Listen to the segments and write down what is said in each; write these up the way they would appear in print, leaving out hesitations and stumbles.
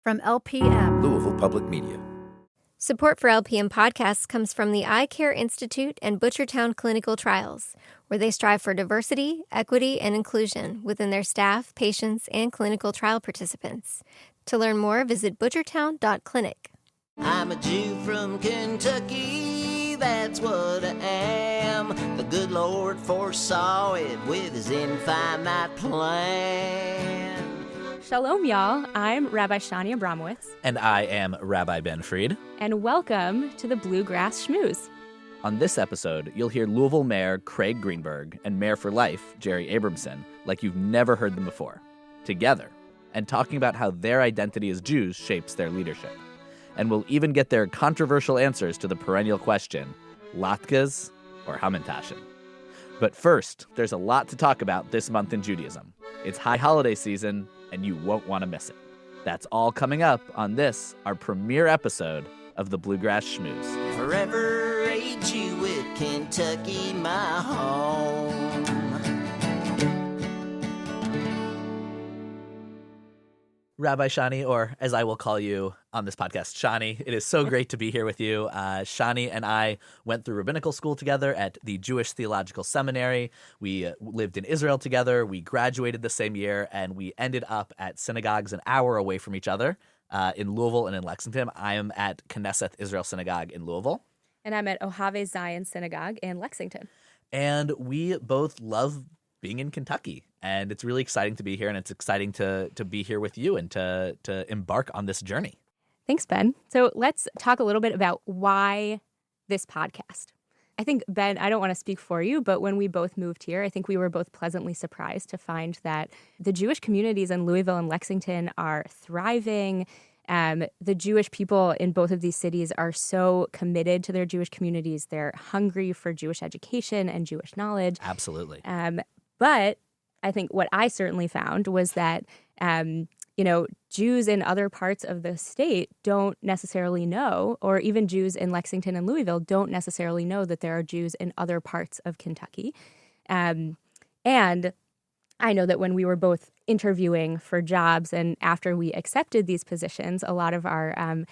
From LPM, Louisville Public Media. Support for LPM podcasts comes from the Eye Care Institute and Butchertown Clinical Trials, where they strive for diversity, equity, and inclusion within their staff, patients, and clinical trial participants. To learn more, visit butchertown.clinic. I'm a Jew from Kentucky, that's what I am. The good Lord foresaw it with his infinite plan. Shalom, y'all. I'm Rabbi Shani Abramson. And I am Rabbi Ben Fried. And welcome to the Bluegrass Schmooze. On this episode, you'll hear Louisville Mayor Craig Greenberg and Mayor for Life, Jerry Abramson, like you've never heard them before, together, and talking about how their identity as Jews shapes their leadership. And we'll even get their controversial answers to the perennial question, latkes or hamantashen. But first, there's a lot to talk about this month in Judaism. It's high holiday season, and you won't want to miss it. That's all coming up on this, our premiere episode of the Bluegrass Schmooze. Forever a Jew with Kentucky, my home. Rabbi Shani, or as I will call you on this podcast, Shani, it is so great to be here with you. Shani and I went through rabbinical school together at the Jewish Theological Seminary. We lived in Israel together. We graduated the same year, and we ended up at synagogues an hour away from each other in Louisville and in Lexington. I am at Knesset Israel Synagogue in Louisville. And I'm at Ohave Zion Synagogue in Lexington. And we both love being in Kentucky. And it's really exciting to be here, and it's exciting to be here with you and to embark on this journey. Thanks, Ben. So let's talk a little bit about why this podcast. I think, Ben, I don't want to speak for you, but when we both moved here, I think we were both pleasantly surprised to find that the Jewish communities in Louisville and Lexington are thriving. The Jewish people in both of these cities are so committed to their Jewish communities. They're hungry for Jewish education and Jewish knowledge. Absolutely. But I think what I certainly found was that, Jews in other parts of the state don't necessarily know, or even Jews in Lexington and Louisville don't necessarily know that there are Jews in other parts of Kentucky. And I know that when we were both interviewing for jobs and after we accepted these positions, a lot of our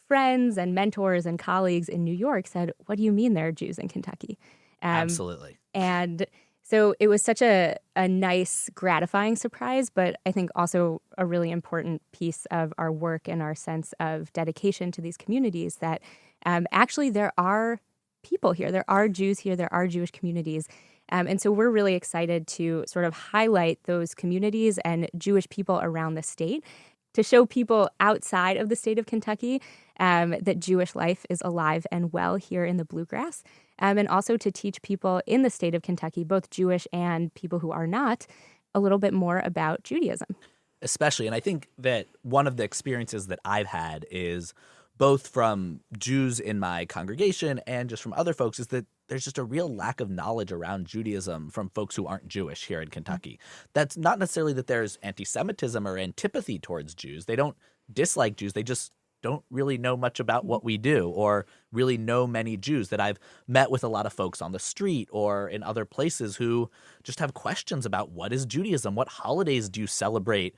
friends and mentors and colleagues in New York said, "What do you mean there are Jews in Kentucky?" Absolutely. And so it was such a nice, gratifying surprise, but I think also a really important piece of our work and our sense of dedication to these communities that actually there are people here. There are Jews here. There are Jewish communities. And so we're really excited to sort of highlight those communities and Jewish people around the state to show people outside of the state of Kentucky that Jewish life is alive and well here in the Bluegrass. And also to teach people in the state of Kentucky, both Jewish and people who are not, a little bit more about Judaism. Especially, and I think that one of the experiences that I've had is both from Jews in my congregation and just from other folks is that there's just a real lack of knowledge around Judaism from folks who aren't Jewish here in Kentucky. That's not necessarily that there's anti-Semitism or antipathy towards Jews. They don't dislike Jews. They just don't really know much about what we do or really know many Jews. That I've met with a lot of folks on the street or in other places who just have questions about what is Judaism? What holidays do you celebrate?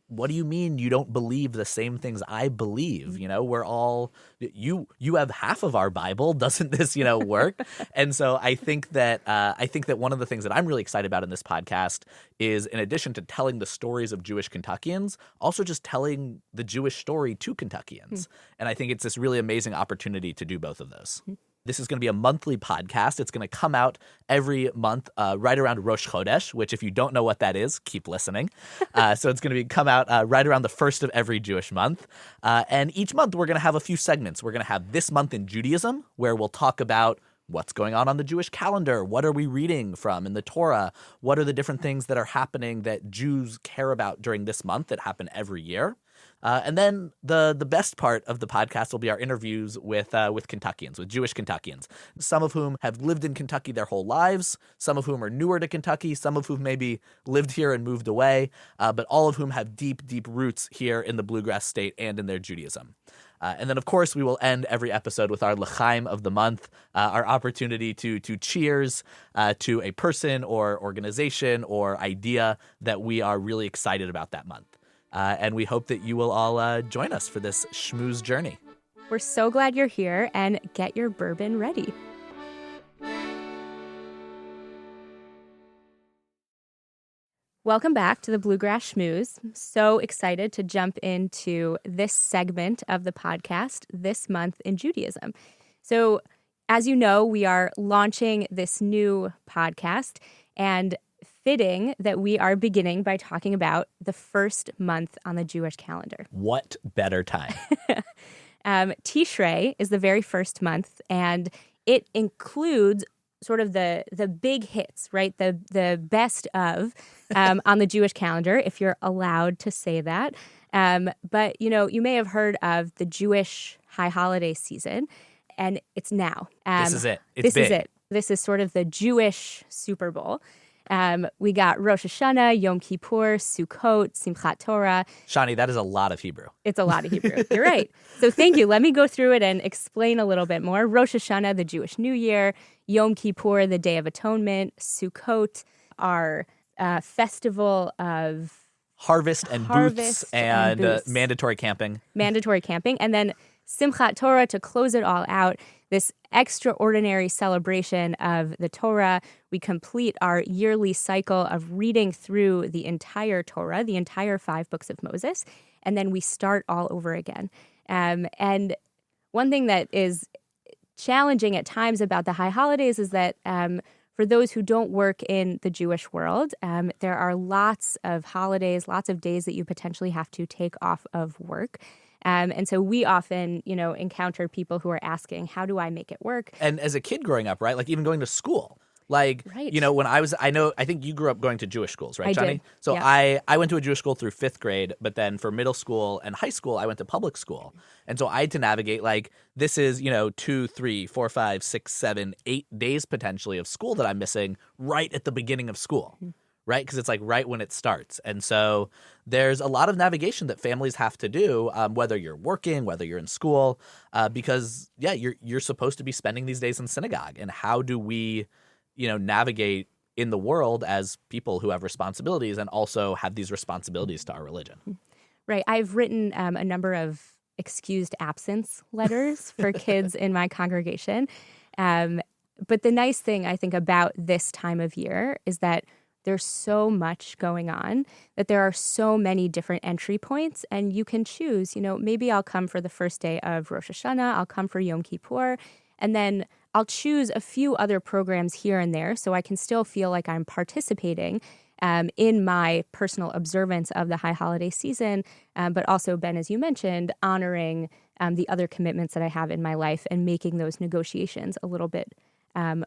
What do you mean you don't believe the same things I believe? We're all you have half of our Bible. Doesn't this, work? And so I think that one of the things that I'm really excited about in this podcast is, in addition to telling the stories of Jewish Kentuckians, also just telling the Jewish story to Kentuckians. And I think it's this really amazing opportunity to do both of those. This is going to be a monthly podcast. It's going to come out every month right around Rosh Chodesh, which if you don't know what that is, keep listening. So it's going to come out right around the first of every Jewish month. And each month we're going to have a few segments. We're going to have This Month in Judaism, where we'll talk about what's going on the Jewish calendar. What are we reading from in the Torah? What are the different things that are happening that Jews care about during this month that happen every year? And then the best part of the podcast will be our interviews with Kentuckians, with Jewish Kentuckians, some of whom have lived in Kentucky their whole lives, some of whom are newer to Kentucky, some of whom maybe lived here and moved away, but all of whom have deep, deep roots here in the Bluegrass State and in their Judaism. And then, of course, we will end every episode with our L'chaim of the month, our opportunity to cheers to a person or organization or idea that we are really excited about that month. And we hope that you will all join us for this schmooze journey. We're so glad you're here, and get your bourbon ready. Welcome back to the Bluegrass Schmooze. So excited to jump into this segment of the podcast this month in Judaism. So, as you know, we are launching this new podcast, and fitting that we are beginning by talking about the first month on the Jewish calendar. What better time? Tishrei is the very first month, and it includes sort of the big hits, right? The best of on the Jewish calendar, if you're allowed to say that. But, you may have heard of the Jewish high holiday season, and it's now. This is it. It's big. Is it. This is sort of the Jewish Super Bowl. We got Rosh Hashanah, Yom Kippur, Sukkot, Simchat Torah. Shani, that is a lot of Hebrew. It's a lot of Hebrew. You're right. So thank you. Let me go through it and explain a little bit more. Rosh Hashanah, the Jewish New Year. Yom Kippur, the Day of Atonement. Sukkot, our festival of harvest and booths and mandatory camping. Mandatory camping. And then Simchat Torah to close it all out. This extraordinary celebration of the Torah. We complete our yearly cycle of reading through the entire Torah, the entire 5 books of Moses, and then we start all over again. And one thing that is challenging at times about the high holidays is that for those who don't work in the Jewish world, there are lots of holidays, lots of days that you potentially have to take off of work. And so we often, encounter people who are asking, how do I make it work? And as a kid growing up, right, like even going to school, like, right. When I think you grew up going to Jewish schools, right, I Johnny? did. So yeah. I went to a Jewish school through 5th grade, but then for middle school and high school, I went to public school. And so I had to navigate, like, this is, 2, 3, 4, 5, 6, 7, 8 days potentially of school that I'm missing right at the beginning of school. Mm-hmm. Right? Because it's like right when it starts. And so there's a lot of navigation that families have to do, whether you're working, whether you're in school, because, you're supposed to be spending these days in synagogue. And how do we, navigate in the world as people who have responsibilities and also have these responsibilities to our religion? Right. I've written a number of excused absence letters for kids in my congregation. But the nice thing, I think, about this time of year is that there's so much going on, that there are so many different entry points, and you can choose, maybe I'll come for the first day of Rosh Hashanah, I'll come for Yom Kippur, and then I'll choose a few other programs here and there so I can still feel like I'm participating in my personal observance of the high holiday season, but also, Ben, as you mentioned, honoring the other commitments that I have in my life and making those negotiations a little bit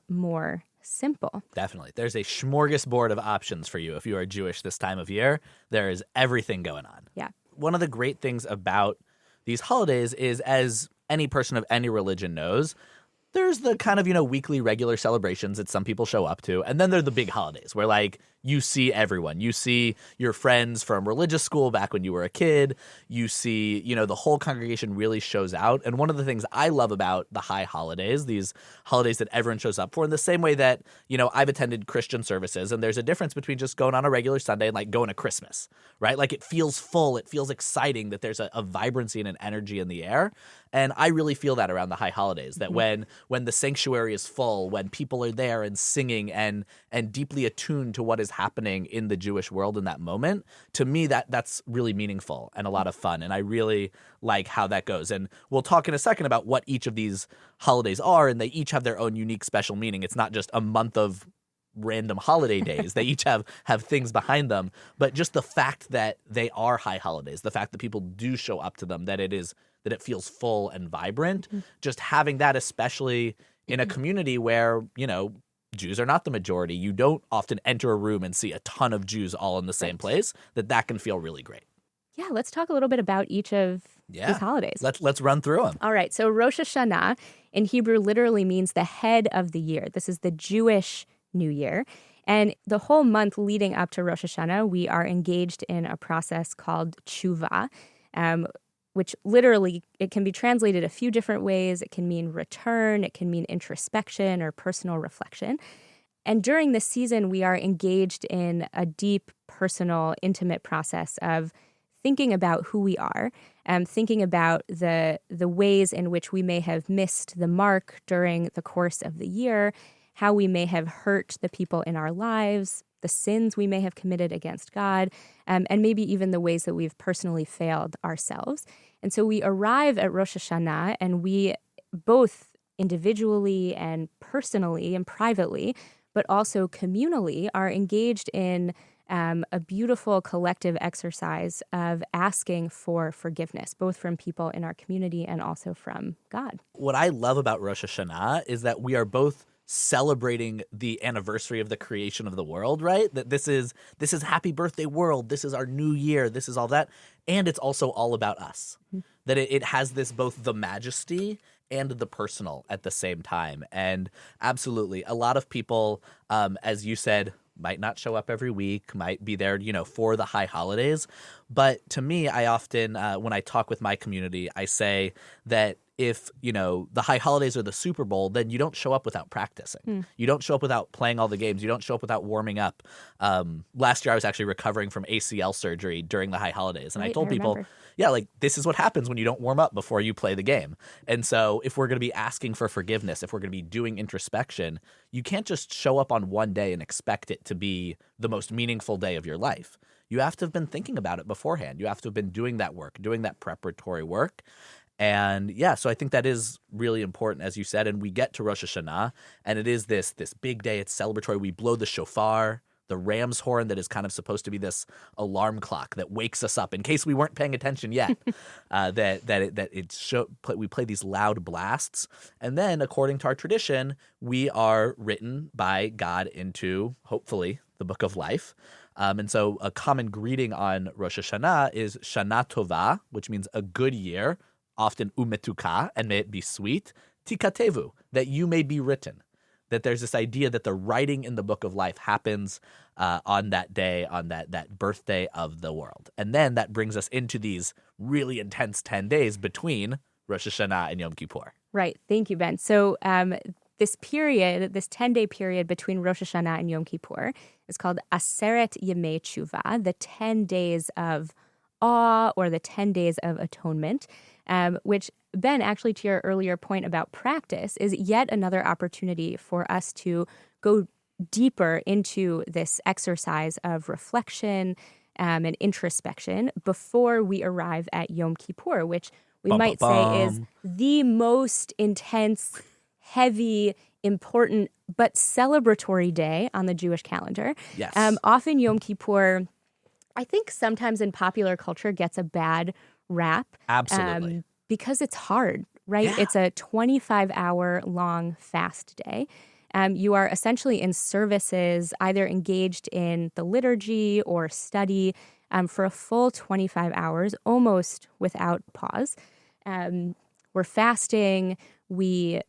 more simple. Definitely. There's a smorgasbord of options for you if you are Jewish this time of year. There is everything going on. Yeah. One of the great things about these holidays is, as any person of any religion knows, there's the kind of, weekly regular celebrations that some people show up to. And then there are the big holidays where, like, you see everyone. You see your friends from religious school back when you were a kid. You see, the whole congregation really shows out. And one of the things I love about the high holidays, these holidays that everyone shows up for, in the same way that, I've attended Christian services, and there's a difference between just going on a regular Sunday and, like, going to Christmas, right? Like, it feels full. It feels exciting that there's a vibrancy and an energy in the air. And I really feel that around the high holidays, that when the sanctuary is full, when people are there and singing and deeply attuned to what is happening in the Jewish world in that moment, to me that's really meaningful and a lot of fun. And I really like how that goes. And we'll talk in a second about what each of these holidays are, and they each have their own unique special meaning. It's not just a month of random holiday days. They each have things behind them. But just the fact that they are high holidays, the fact that people do show up to them, that it feels full and vibrant, just having that, especially in a community where, Jews are not the majority. You don't often enter a room and see a ton of Jews all in the same place, that can feel really great. Yeah, let's talk a little bit about each of these holidays. Let's run through them. All right, so Rosh Hashanah in Hebrew literally means the head of the year. This is the Jewish New Year. And the whole month leading up to Rosh Hashanah, we are engaged in a process called tshuva, which literally, it can be translated a few different ways. It can mean return, it can mean introspection or personal reflection. And during this season, we are engaged in a deep, personal, intimate process of thinking about who we are, thinking about the ways in which we may have missed the mark during the course of the year, how we may have hurt the people in our lives, the sins we may have committed against God, and maybe even the ways that we've personally failed ourselves. And so we arrive at Rosh Hashanah, and we both individually and personally and privately, but also communally, are engaged in a beautiful collective exercise of asking for forgiveness, both from people in our community and also from God. What I love about Rosh Hashanah is that we are both celebrating the anniversary of the creation of the world, right? That this is happy birthday world. This is our new year. This is all that. And it's also all about us. Mm-hmm. That it has this both the majesty and the personal at the same time. And absolutely, a lot of people, as you said, might not show up every week, might be there, for the high holidays. But to me, I often, when I talk with my community, I say that if, the high holidays are the Super Bowl, then you don't show up without practicing. You don't show up without playing all the games. You don't show up without warming up. Last year, I was actually recovering from ACL surgery during the high holidays. And I told people, this is what happens when you don't warm up before you play the game. And so if we're going to be asking for forgiveness, if we're going to be doing introspection, you can't just show up on one day and expect it to be the most meaningful day of your life. You have to have been thinking about it beforehand. You have to have been doing that work, doing that preparatory work. And so I think that is really important, as you said. And we get to Rosh Hashanah, and it is this big day. It's celebratory. We blow the shofar, the ram's horn that is kind of supposed to be this alarm clock that wakes us up in case we weren't paying attention yet. We play these loud blasts, and then according to our tradition, we are written by God into, hopefully, the book of life. And so a common greeting on Rosh Hashanah is Shana Tova, which means a good year, often umetuka, and may it be sweet, tikatevu, that you may be written. That there's this idea that the writing in the book of life happens on that day, on that birthday of the world. And then that brings us into these really intense 10 days between Rosh Hashanah and Yom Kippur. Right. Thank you, Ben. So this 10-day period between Rosh Hashanah and Yom Kippur is called Aseret Yemei Tshuva, the 10 days of awe or the 10 days of atonement, which, Ben, actually to your earlier point about practice, is yet another opportunity for us to go deeper into this exercise of reflection and introspection before we arrive at Yom Kippur, which we might say is the most intense, heavy, important, but celebratory day on the Jewish calendar. Yes. Often Yom Kippur, I think sometimes in popular culture, gets a bad rap. Absolutely. Because it's hard, right? Yeah. It's a 25-hour long fast day. You are essentially in services, either engaged in the liturgy or study for a full 25 hours, almost without pause. We're fasting. We,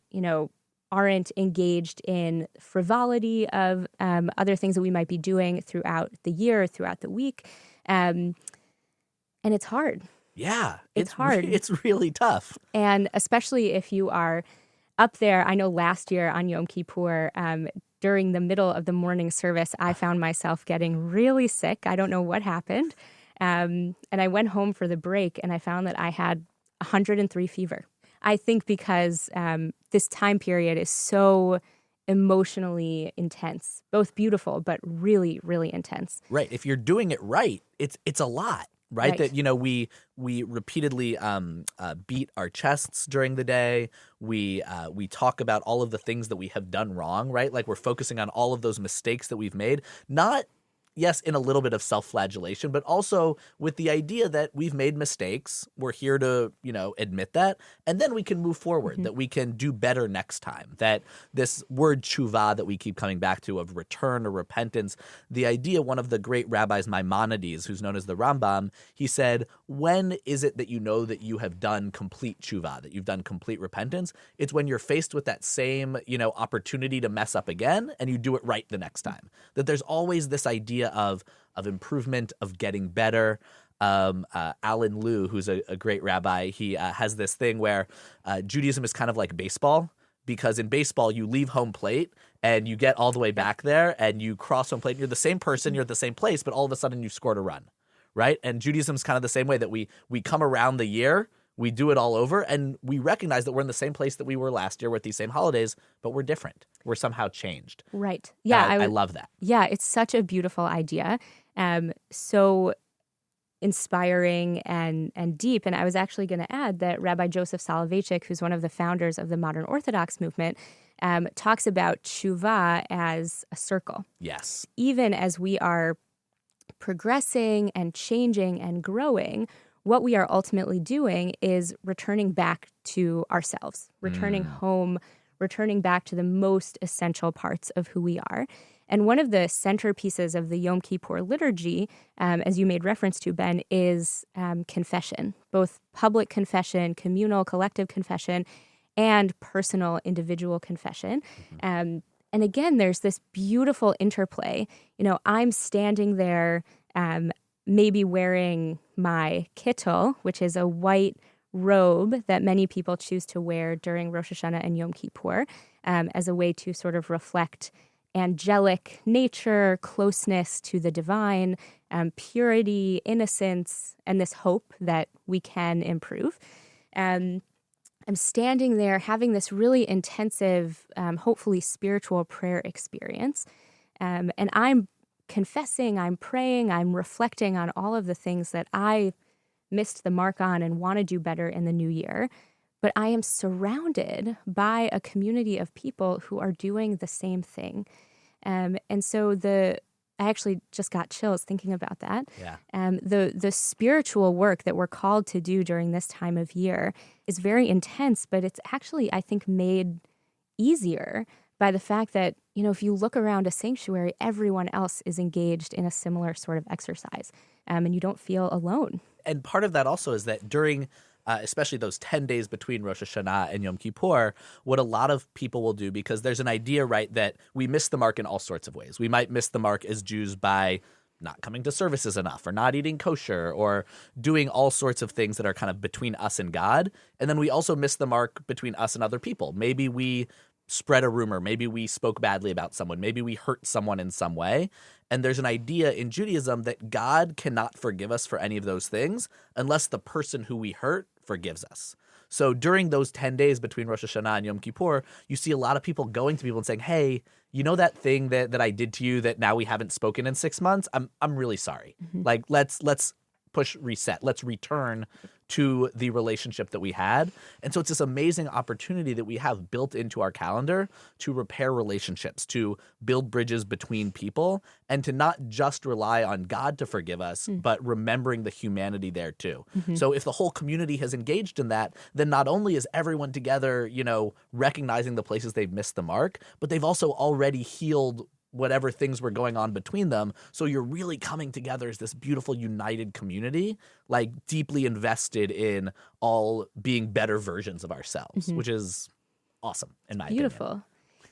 aren't engaged in frivolity of other things that we might be doing throughout the year, throughout the week. And it's hard. Yeah. It's hard. It's really tough. And especially if you are up there. I know last year on Yom Kippur, during the middle of the morning service, I found myself getting really sick. I don't know what happened. And I went home for the break and I found that I had 103 fever. I think because this time period is so emotionally intense, both beautiful, but really, really intense. Right. If you're doing it right, it's a lot. Right? That, we repeatedly beat our chests during the day. We talk about all of the things that we have done wrong, right? Like we're focusing on all of those mistakes that we've made, not yes, in a little bit of self-flagellation, but also with the idea that we've made mistakes. We're here to, admit that. And then we can move forward, that we can do better next time. That this word tshuva that we keep coming back to of return or repentance, the idea, one of the great rabbis, Maimonides, who's known as the Rambam, he said, when is it that you know that you have done complete tshuva, that you've done complete repentance? It's when you're faced with that same, opportunity to mess up again and you do it right the next time. That there's always this idea of improvement, of getting better. Alan Liu, who's a great rabbi, he has this thing where Judaism is kind of like baseball, because in baseball you leave home plate and you get all the way back there and you cross home plate and you're the same person, you're at the same place, but all of a sudden you scored a run. right? And Judaism's kind of the same way, that we come around the year, we do it all over, and we recognize that we're in the same place that we were last year with these same holidays, but we're different. We're somehow changed. Right. Yeah. I love that. Yeah, it's such a beautiful idea. So inspiring and deep. And I was actually going to add that Rabbi Joseph Soloveitchik, who's one of the founders of the modern Orthodox movement, talks about tshuva as a circle. Yes. Even as we are progressing and changing and growing, what we are ultimately doing is returning back to ourselves, returning home, returning back to the most essential parts of who we are. And one of the centerpieces of the Yom Kippur liturgy, as you made reference to, Ben, is confession, both public confession, communal, collective confession, and personal, individual confession. And again, there's this beautiful interplay. I'm standing there, maybe wearing my kittel, which is a white robe that many people choose to wear during Rosh Hashanah and Yom Kippur, as a way to sort of reflect angelic nature, closeness to the divine, purity, innocence, and this hope that we can improve. I'm standing there having this really intensive, hopefully spiritual prayer experience. And I'm confessing, I'm praying, I'm reflecting on all of the things that I missed the mark on and want to do better in the new year. But I am surrounded by a community of people who are doing the same thing. And so I actually just got chills thinking about that. Yeah. The spiritual work that we're called to do during this time of year is very intense, but it's actually, I think, made easier by the fact that, if you look around a sanctuary, everyone else is engaged in a similar sort of exercise, and you don't feel alone. And part of that also is that during especially those 10 days between Rosh Hashanah and Yom Kippur, what a lot of people will do, because there's an idea, right, that we miss the mark in all sorts of ways. We might miss the mark as Jews by not coming to services enough, or not eating kosher, or doing all sorts of things that are kind of between us and God. And then we also miss the mark between us and other people. Maybe we spread a rumor. Maybe we spoke badly about someone. Maybe we hurt someone in some way. And there's an idea in Judaism that God cannot forgive us for any of those things unless the person who we hurt forgives us. So during those 10 days between Rosh Hashanah and Yom Kippur, you see a lot of people going to people and saying, hey, you know that thing that I did to you that now we haven't spoken in 6 months? I'm really sorry. Like, let's push reset. Let's return to the relationship that we had. And so it's this amazing opportunity that we have built into our calendar to repair relationships, to build bridges between people, and to not just rely on God to forgive us, but remembering the humanity there too. So if the whole community has engaged in that, then not only is everyone together, recognizing the places they've missed the mark, but they've also already healed whatever things were going on between them. So you're really coming together as this beautiful, united community, like deeply invested in all being better versions of ourselves, which is awesome in my Beautiful. opinion.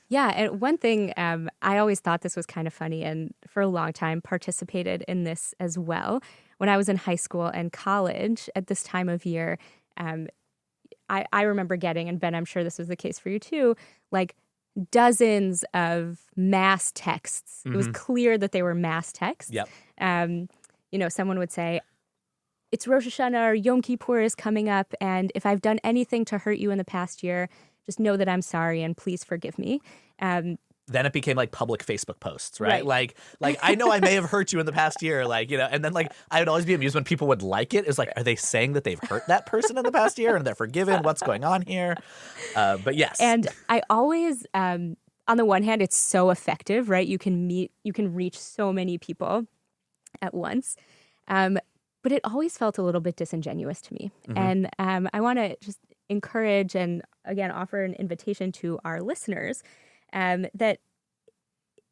Yeah, and one thing, I always thought this was kind of funny, and for a long time participated in this as well. When I was in high school and college at this time of year, I remember getting, and Ben, I'm sure this was the case for you too, like dozens of mass texts. It was clear that they were mass texts. Yep. Someone would say, it's Rosh Hashanah or Yom Kippur is coming up, and if I've done anything to hurt you in the past year, just know that I'm sorry and please forgive me. Then it became like public Facebook posts, right? Like I know I may have hurt you in the past year, and then I would always be amused when people would like it. It's like, are they saying that they've hurt that person in the past year and they're forgiven? What's going on here? But yes. And I always, on the one hand, it's so effective, right? You can reach so many people at once. But it always felt a little bit disingenuous to me. And I want to just encourage and, again, offer an invitation to our listeners that,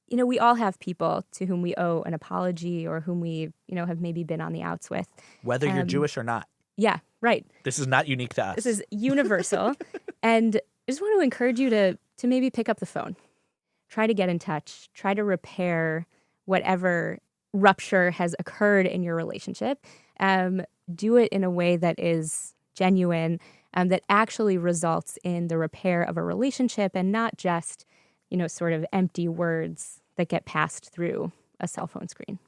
we all have people to whom we owe an apology or whom we, have maybe been on the outs with. Whether you're Jewish or not. Yeah, right. This is not unique to us. This is universal. And I just want to encourage you to maybe pick up the phone. Try to get in touch. Try to repair whatever rupture has occurred in your relationship. Do it in a way that is genuine, that actually results in the repair of a relationship and not just, sort of empty words that get passed through a cell phone screen.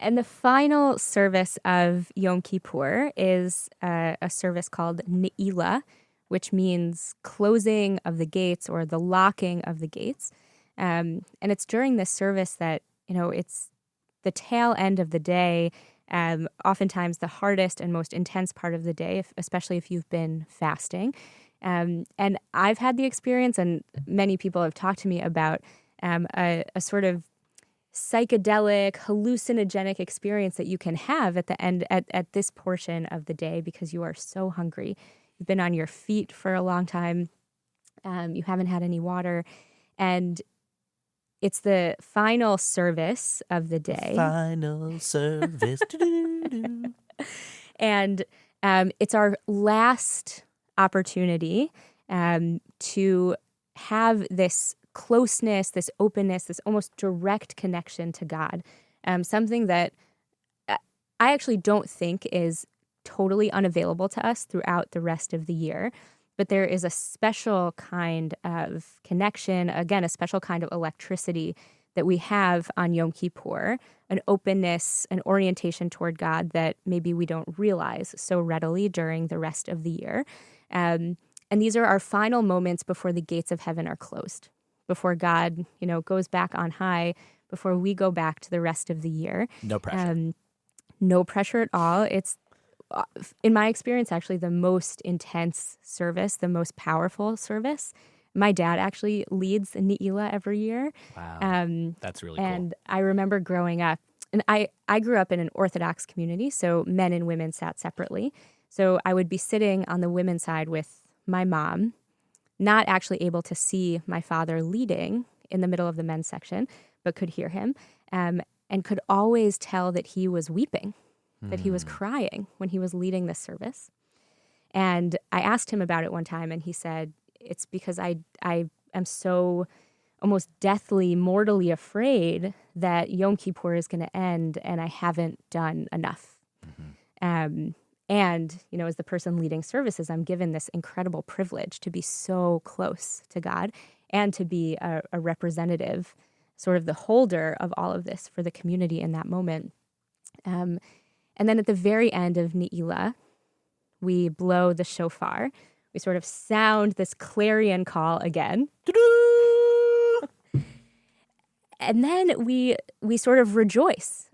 And the final service of Yom Kippur is a service called Ne'ilah, which means closing of the gates or the locking of the gates. And it's during this service that, it's the tail end of the day, oftentimes the hardest and most intense part of the day, especially if you've been fasting. And I've had the experience, and many people have talked to me about a sort of psychedelic, hallucinogenic experience that you can have at the end, at this portion of the day, because you are so hungry. You've been on your feet for a long time. You haven't had any water. And it's the final service of the day. Final service. And it's our last opportunity to have this closeness, this openness, this almost direct connection to God. Something that I actually don't think is totally unavailable to us throughout the rest of the year. But there is a special kind of connection, again, a special kind of electricity that we have on Yom Kippur, an openness, an orientation toward God that maybe we don't realize so readily during the rest of the year. And these are our final moments before the gates of heaven are closed, before God, goes back on high, before we go back to the rest of the year. No pressure. No pressure at all. It's, in my experience, actually the most intense service, the most powerful service. My dad actually leads Ne'ilah every year. Wow, that's really cool. And I remember growing up, and I grew up in an Orthodox community, so men and women sat separately. So I would be sitting on the women's side with my mom, not actually able to see my father leading in the middle of the men's section, but could hear him, and could always tell that he was weeping, that he was crying when he was leading this service. And I asked him about it one time, and he said, it's because I am so almost deathly, mortally afraid that Yom Kippur is going to end and I haven't done enough. And, as the person leading services, I'm given this incredible privilege to be so close to God and to be a representative, sort of the holder of all of this for the community in that moment. And then at the very end of Ne'ilah, we blow the shofar. We sort of sound this clarion call again. And then we sort of rejoice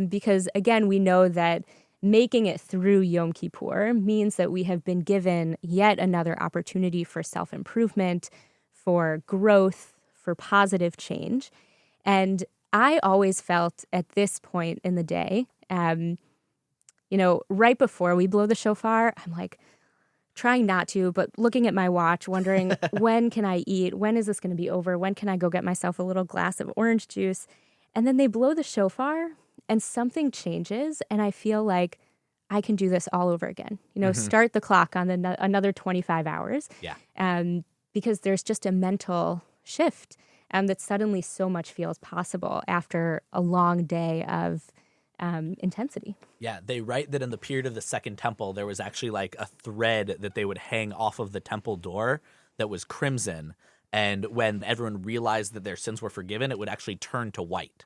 because, again, we know that making it through Yom Kippur means that we have been given yet another opportunity for self-improvement, for growth, for positive change. And I always felt at this point in the day, right before we blow the shofar, I'm like trying not to, but looking at my watch, wondering when can I eat? When is this going to be over? When can I go get myself a little glass of orange juice? And then they blow the shofar and something changes. And I feel like I can do this all over again. Start the clock on another 25 hours. Yeah. Because there's just a mental shift that suddenly so much feels possible after a long day of intensity. Yeah, they write that in the period of the Second Temple, there was actually like a thread that they would hang off of the temple door that was crimson. And when everyone realized that their sins were forgiven, it would actually turn to white.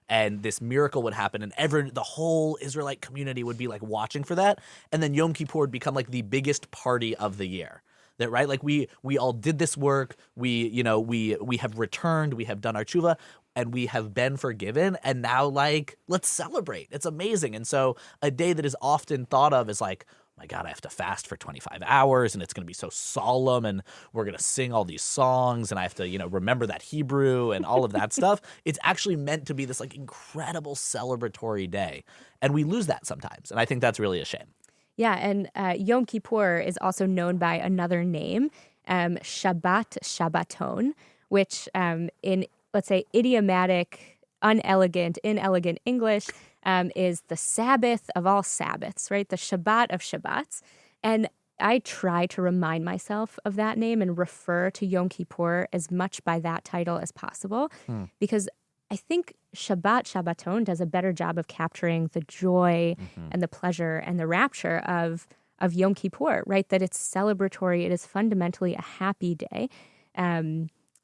And this miracle would happen, and the whole Israelite community would be like watching for that. And then Yom Kippur would become like the biggest party of the year. That, right? Like we all did this work. We have returned. We have done our tshuva, and we have been forgiven. And now, like, let's celebrate. It's amazing. And so a day that is often thought of as like, my God, I have to fast for 25 hours, and it's going to be so solemn, and we're going to sing all these songs, and I have to, remember that Hebrew and all of that stuff. It's actually meant to be this like incredible celebratory day, and we lose that sometimes, and I think that's really a shame. Yeah, and Yom Kippur is also known by another name, Shabbat Shabbaton, which in, let's say, idiomatic, inelegant English is the Sabbath of all Sabbaths, right? The Shabbat of Shabbats. And I try to remind myself of that name and refer to Yom Kippur as much by that title as possible, because I think Shabbat Shabbaton does a better job of capturing the joy and the pleasure and the rapture of Yom Kippur, right? That it's celebratory. It is fundamentally a happy day.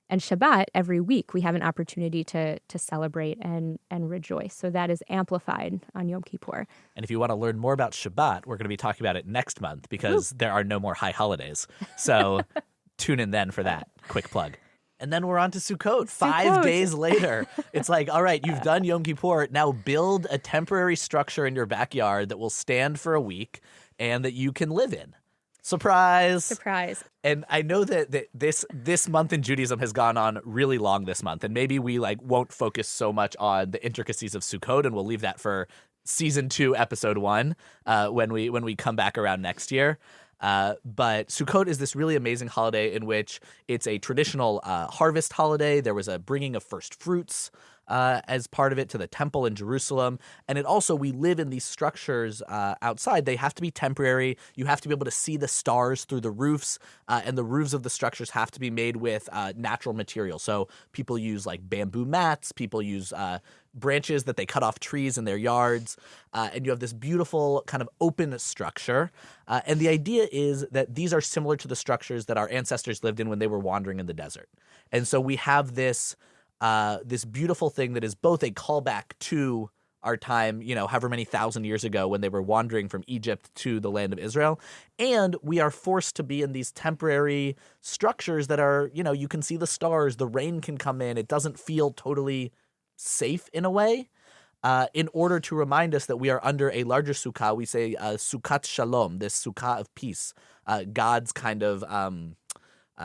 And Shabbat, every week, we have an opportunity to celebrate and rejoice. So that is amplified on Yom Kippur. And if you want to learn more about Shabbat, we're going to be talking about it next month because there are no more high holidays. So tune in then for that. Quick plug. And then we're on to Sukkot, 5 days later. It's like, all right, you've done Yom Kippur. Now build a temporary structure in your backyard that will stand for a week and that you can live in. Surprise. Surprise. And I know that this month in Judaism has gone on really long this month, and maybe we won't focus so much on the intricacies of Sukkot, and we'll leave that for season 2, episode 1, when we come back around next year. But Sukkot is this really amazing holiday in which it's a traditional harvest holiday. There was a bringing of first fruits as part of it to the temple in Jerusalem. And it also, we live in these structures outside. They have to be temporary. You have to be able to see the stars through the roofs, and the roofs of the structures have to be made with natural material. So people use bamboo mats. People use branches that they cut off trees in their yards. And you have this beautiful kind of open structure. And the idea is that these are similar to the structures that our ancestors lived in when they were wandering in the desert. And so we have this beautiful thing that is both a callback to our time, however many thousand years ago when they were wandering from Egypt to the land of Israel. And we are forced to be in these temporary structures that are, you can see the stars, the rain can come in. It doesn't feel totally safe in a way. In order to remind us that we are under a larger sukkah, we say Sukkot Shalom, this sukkah of peace, God's kind of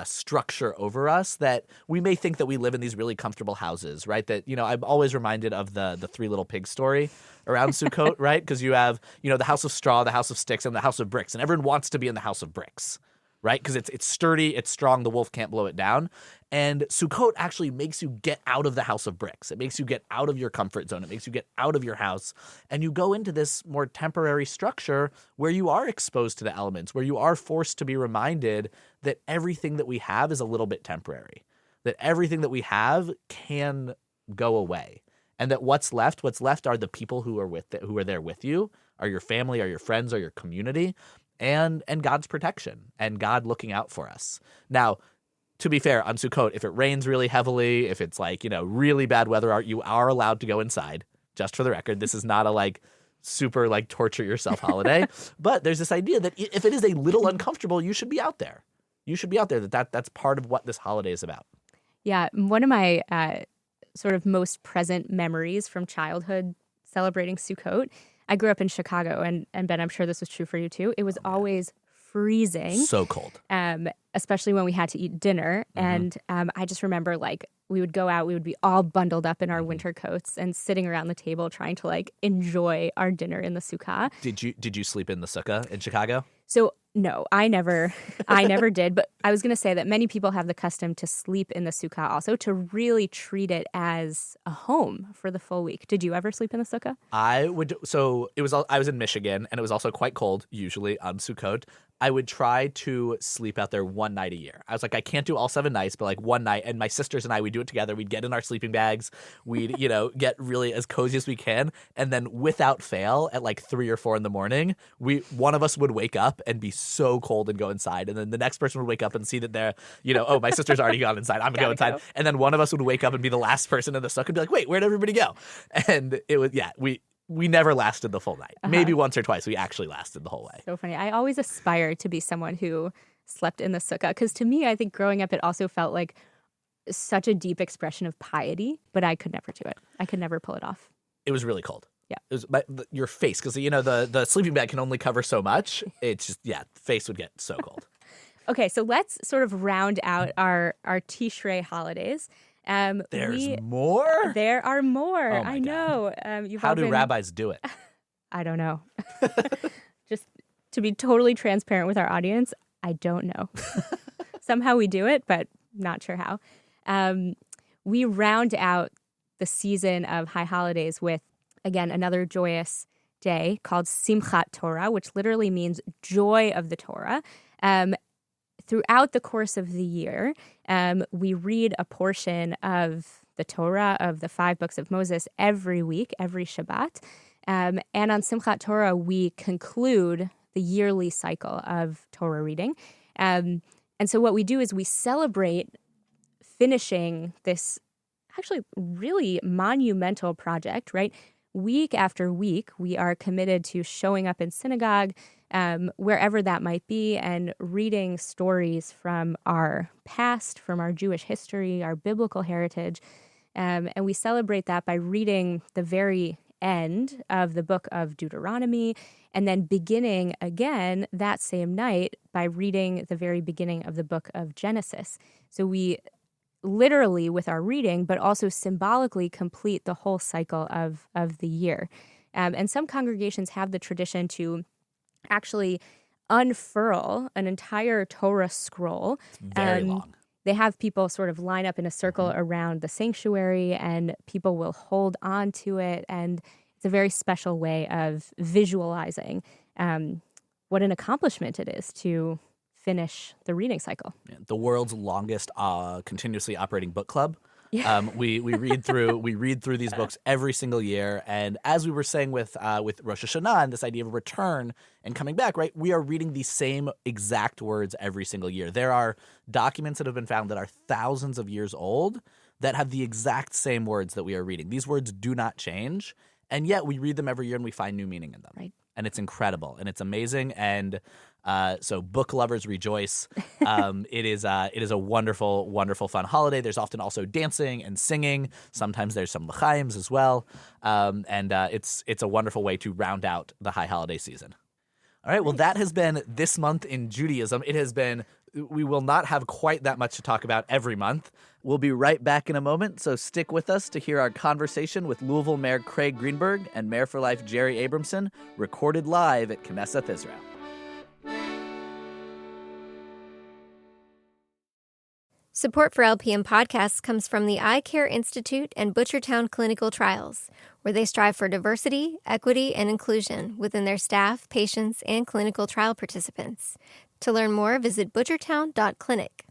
structure over us, that we may think that we live in these really comfortable houses, right? That, I'm always reminded of the Three Little Pigs story around Sukkot, right? Because you have, the house of straw, the house of sticks, and the house of bricks. And everyone wants to be in the house of bricks, right? Because it's sturdy, it's strong, the wolf can't blow it down. And Sukkot actually makes you get out of the house of bricks. It makes you get out of your comfort zone. It makes you get out of your house. And you go into this more temporary structure where you are exposed to the elements, where you are forced to be reminded that everything that we have is a little bit temporary, that everything that we have can go away. And that what's left are the people who are there with you, are your family, are your friends, are your community, and God's protection and God looking out for us. Now, to be fair, on Sukkot, if it rains really heavily, if it's really bad weather, you are allowed to go inside. Just for the record, this is not a super torture yourself holiday. But there's this idea that if it is a little uncomfortable, you should be out there. You should be out there. That's part of what this holiday is about. Yeah, one of my sort of most present memories from childhood celebrating Sukkot, I grew up in Chicago, and Ben, I'm sure this was true for you too. It was always freezing. So cold. Especially when we had to eat dinner. Mm-hmm. And I just remember we would go out, we would be all bundled up in our winter coats and sitting around the table trying to enjoy our dinner in the sukkah. Did you sleep in the sukkah in Chicago? So no, I never did. But I was going to say that many people have the custom to sleep in the sukkah also, to really treat it as a home for the full week. Did you ever sleep in the sukkah? I would. So I was in Michigan, and it was also quite cold usually on Sukkot. I would try to sleep out there one night a year. I was like, I can't do all 7 nights, but one night. And my sisters and I, we'd do it together. We'd get in our sleeping bags. We'd, get really as cozy as we can. And then without fail, at 3 or 4 in the morning, one of us would wake up and be so cold and go inside. And then the next person would wake up and see that they're, oh, my sister's already gone inside. I'm going to go inside. And then one of us would wake up and be the last person in the sukkah and be like, wait, where'd everybody go? And it was, we never lasted the full night. Uh-huh. Maybe once or twice we actually lasted the whole way. So funny. I always aspired to be someone who slept in the sukkah, because to me, I think growing up, it also felt like such a deep expression of piety, but I could never do it. I could never pull it off. It was really cold. Yeah. It was your face, because the sleeping bag can only cover so much. It's just, face would get so cold. Okay, so let's sort of round out our Tishrei holidays. There's more? There are more. Oh my I know. How do rabbis do it? I don't know. Just to be totally transparent with our audience, I don't know. Somehow we do it, but not sure how. We round out the season of high holidays with, again, another joyous day called Simchat Torah, which literally means joy of the Torah. Throughout the course of the year, we read a portion of the Torah, of the 5 books of Moses, every week, every Shabbat. And on Simchat Torah, we conclude the yearly cycle of Torah reading. And so what we do is we celebrate finishing this actually really monumental project, right? Week after week, we are committed to showing up in synagogue, wherever that might be, and reading stories from our past, from our Jewish history, our biblical heritage. And we celebrate that by reading the very end of the book of Deuteronomy, and then beginning again that same night by reading the very beginning of the book of Genesis. So we literally with our reading, but also symbolically complete the whole cycle of the year. And some congregations have the tradition to actually unfurl an entire Torah scroll. It's very long. They have people sort of line up in a circle around the sanctuary, and people will hold on to it. And it's a very special way of visualizing what an accomplishment it is to finish the reading cycle. The world's longest continuously operating book club. Yeah. We read through these books every single year, and as we were saying with Rosh Hashanah and this idea of return and coming back, right? We are reading the same exact words every single year. There are documents that have been found that are thousands of years old that have the exact same words that we are reading. These words do not change, and yet we read them every year and we find new meaning in them. Right. And it's incredible and it's amazing. And so book lovers rejoice. It is a wonderful, wonderful, fun holiday. There's often also dancing and singing. Sometimes there's some l'chaims as well. And it's a wonderful way to round out the high holiday season. All right. Well, that has been this month in Judaism. It has been. We will not have quite that much to talk about every month. We'll be right back in a moment, so stick with us to hear our conversation with Louisville Mayor Craig Greenberg and Mayor for Life Jerry Abramson, recorded live at Knesset Israel. Support for LPM podcasts comes from the Eye Care Institute and Butchertown Clinical Trials, where they strive for diversity, equity, and inclusion within their staff, patients, and clinical trial participants. To learn more, visit butchertown.clinic.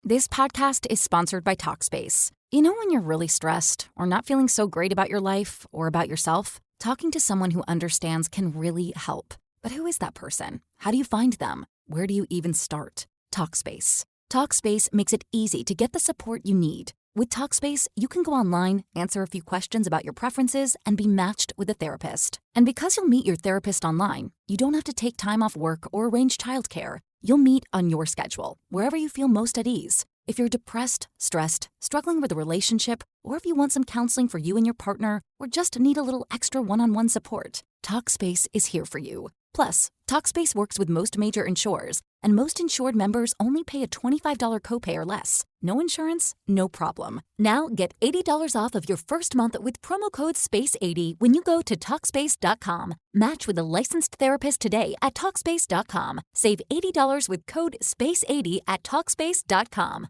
This podcast is sponsored by Talkspace. You know when you're really stressed or not feeling so great about your life or about yourself? Talking to someone who understands can really help. But who is that person? How do you find them? Where do you even start? Talkspace. Talkspace makes it easy to get the support you need. With Talkspace, you can go online, answer a few questions about your preferences, and be matched with a therapist. And because you'll meet your therapist online, you don't have to take time off work or arrange childcare. You'll meet on your schedule, wherever you feel most at ease. If you're depressed, stressed, struggling with a relationship, or if you want some counseling for you and your partner, or just need a little extra one-on-one support, Talkspace is here for you. Plus, Talkspace works with most major insurers, and most insured members only pay a $25 copay or less. No insurance, no problem. Now get $80 off of your first month with promo code SPACE80 when you go to Talkspace.com. Match with a licensed therapist today at Talkspace.com. Save $80 with code SPACE80 at Talkspace.com.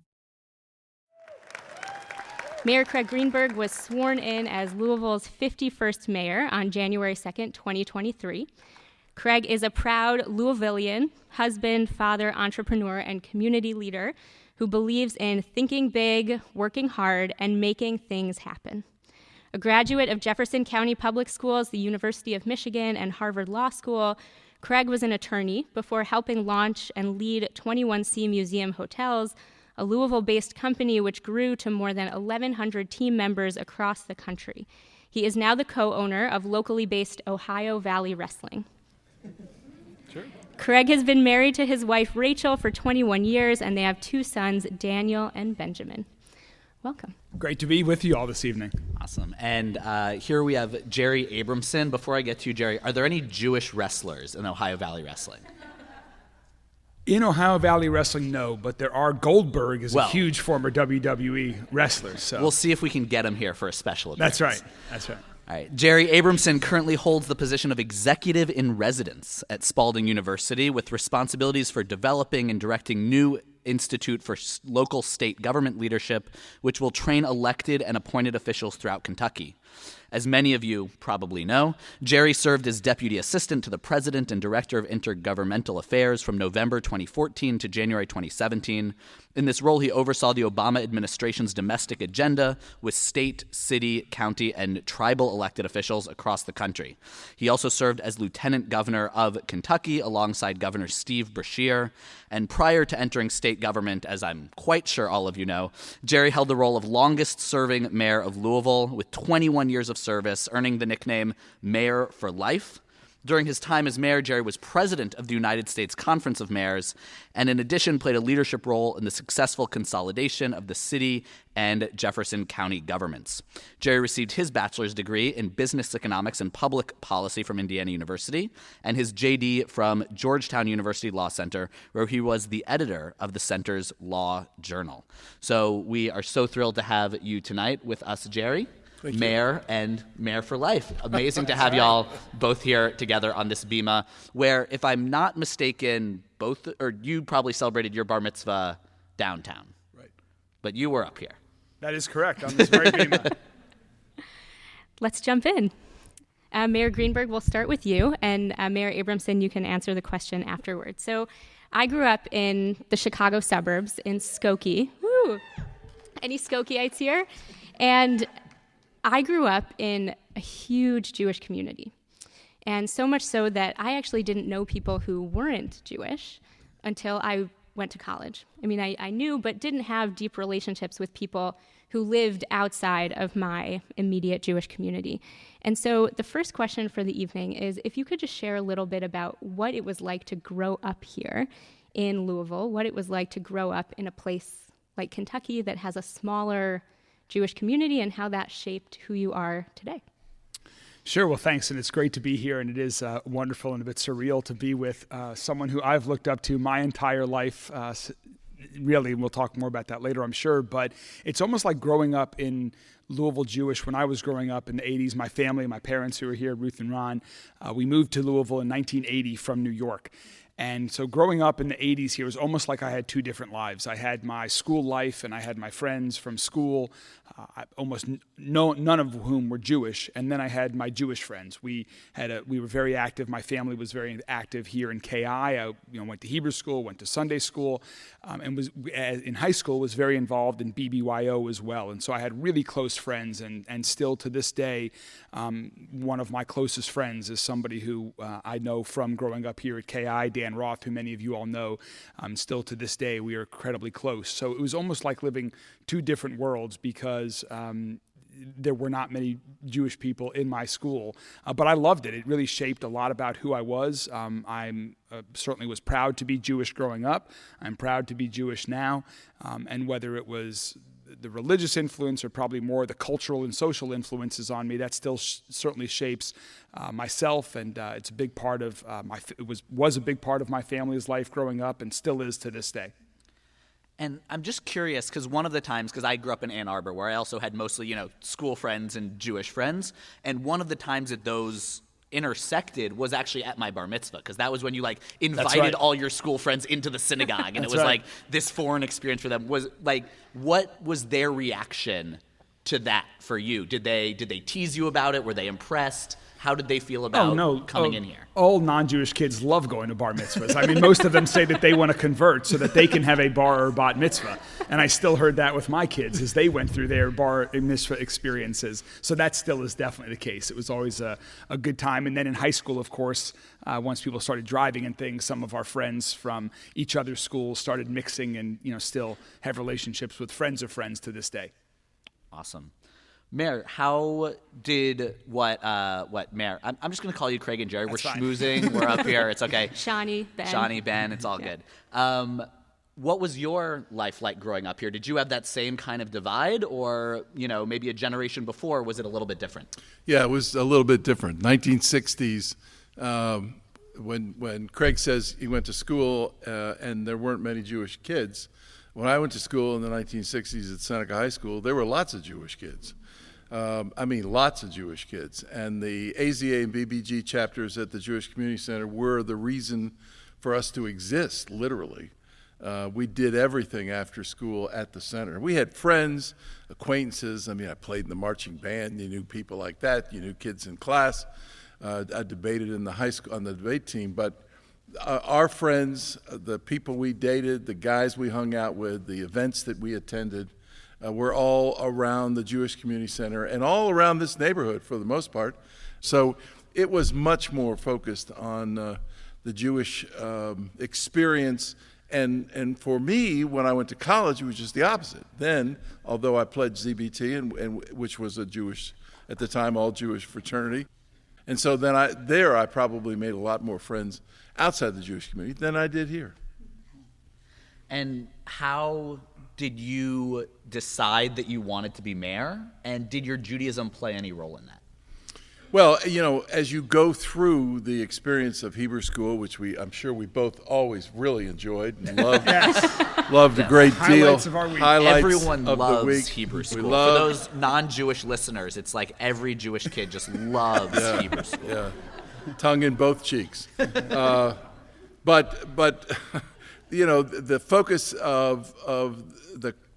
Mayor Craig Greenberg was sworn in as Louisville's 51st mayor on January 2nd, 2023. Craig is a proud Louisvillian, husband, father, entrepreneur, and community leader who believes in thinking big, working hard, and making things happen. A graduate of Jefferson County Public Schools, the University of Michigan, and Harvard Law School, Craig was an attorney before helping launch and lead 21C Museum Hotels, a Louisville-based company which grew to more than 1,100 team members across the country. He is now the co-owner of locally based Ohio Valley Wrestling. Sure. Craig has been married to his wife, Rachel, for 21 years, and they have two sons, Daniel and Benjamin. Welcome. Great to be with you all this evening. Awesome. And here we have Jerry Abramson. Before I get to you, Jerry, are there any Jewish wrestlers in Ohio Valley Wrestling? In Ohio Valley Wrestling, no, but there are. Goldberg is a huge former WWE wrestler. So we'll see if we can get him here for a special appearance. That's right. All right. Jerry Abramson currently holds the position of executive in residence at Spalding University with responsibilities for developing and directing new Institute for Local State Government Leadership, which will train elected and appointed officials throughout Kentucky. As many of you probably know, Jerry served as Deputy Assistant to the President and Director of Intergovernmental Affairs from November 2014 to January 2017. In this role, he oversaw the Obama administration's domestic agenda with state, city, county, and tribal elected officials across the country. He also served as Lieutenant Governor of Kentucky alongside Governor Steve Beshear. And prior to entering state government, as I'm quite sure all of you know, Jerry held the role of longest-serving mayor of Louisville with 21 years of service, earning the nickname Mayor for Life. During his time as mayor, Jerry was president of the United States Conference of Mayors, and in addition played a leadership role in the successful consolidation of the city and Jefferson County governments. Jerry received his bachelor's degree in business economics and public policy from Indiana University, and his JD from Georgetown University Law Center, where he was the editor of the center's law journal. So we are so thrilled to have you tonight with us, Jerry. Mayor and Mayor for Life. Amazing to have y'all both here together on this bima, where, if I'm not mistaken, you probably celebrated your bar mitzvah downtown. Right. But you were up here. That is correct, on this very bima. Let's jump in. Mayor Greenberg, we'll start with you, and Mayor Abramson, you can answer the question afterwards. So I grew up in the Chicago suburbs in Skokie. Woo! Any Skokieites here? And I grew up in a huge Jewish community, and so much so that I actually didn't know people who weren't Jewish until I went to college. I mean, I knew, but didn't have deep relationships with people who lived outside of my immediate Jewish community. And so the first question for the evening is if you could just share a little bit about what it was like to grow up here in Louisville, what it was like to grow up in a place like Kentucky that has a smaller Jewish community, and how that shaped who you are today. Sure. Well, thanks. And it's great to be here. And it is wonderful and a bit surreal to be with someone who I've looked up to my entire life. Really, and we'll talk more about that later, I'm sure. But it's almost like growing up in Louisville Jewish. When I was growing up in the 80s, my family, my parents who were here, Ruth and Ron, we moved to Louisville in 1980 from New York. And so growing up in the 80s here was almost like I had two different lives. I had my school life and I had my friends from school, none of whom were Jewish. And then I had my Jewish friends. We were very active. My family was very active here in KI. I went to Hebrew school, went to Sunday school, and was in high school was very involved in BBYO as well. And so I had really close friends, and still to this day, one of my closest friends is somebody who I know from growing up here at KI, Dan Roth, who many of you all know. Still to this day, we are incredibly close. So it was almost like living two different worlds because there were not many Jewish people in my school, but I loved it. It really shaped a lot about who I was. I'm certainly was proud to be Jewish growing up. I'm proud to be Jewish now, and whether it was the religious influence or probably more the cultural and social influences on me, that still certainly shapes myself, and it's a big part of was a big part of my family's life growing up, and still is to this day. And I'm just curious, because one of the times, because I grew up in Ann Arbor, where I also had mostly, school friends and Jewish friends, and one of the times that those intersected was actually at my bar mitzvah, because that was when you invited all your school friends into the synagogue, and it was like this foreign experience for them. Was what was their reaction to that for you? Did they tease you about it? Were they impressed? How did they feel about coming in here? All non-Jewish kids love going to bar mitzvahs. I mean, most of them say that they want to convert so that they can have a bar or bat mitzvah. And I still heard that with my kids as they went through their bar mitzvah experiences. So that still is definitely the case. It was always a good time. And then in high school, of course, once people started driving and things, some of our friends from each other's schools started mixing and, still have relationships with friends of friends to this day. Awesome. Mayor, how did what Mayor? I'm just going to call you Craig and Jerry. That's We're fine. schmoozing. We're up here. It's okay. Shawnee, Ben. It's all good. What was your life like growing up here? Did you have that same kind of divide, or maybe a generation before? Was it a little bit different? Yeah, it was a little bit different. 1960s, when Craig says he went to school and there weren't many Jewish kids. When I went to school in the 1960s at Seneca High School, there were lots of Jewish kids. Lots of Jewish kids. And the AZA and BBG chapters at the Jewish Community Center were the reason for us to exist, literally. We did everything after school at the center. We had friends, acquaintances. I mean, I played in the marching band. You knew people like that. You knew kids in class. I debated in the high school on the debate team. But our friends, the people we dated, the guys we hung out with, the events that we attended, were all around the Jewish Community Center and all around this neighborhood for the most part. So it was much more focused on the Jewish experience. And for me, when I went to college, it was just the opposite. Then, although I pledged ZBT, and which was a Jewish, at the time, all Jewish fraternity, and so then I probably made a lot more friends outside the Jewish community than I did here. And how did you decide that you wanted to be mayor? And did your Judaism play any role in that? Well, you know, as you go through the experience of Hebrew school, which I'm sure we both always really enjoyed and loved, loved a great deal. Highlights of our week. Everyone of loves the week. Hebrew school. We love, For those non-Jewish listeners, it's like every Jewish kid just loves Hebrew school. Yeah, tongue in both cheeks. But you know, the focus of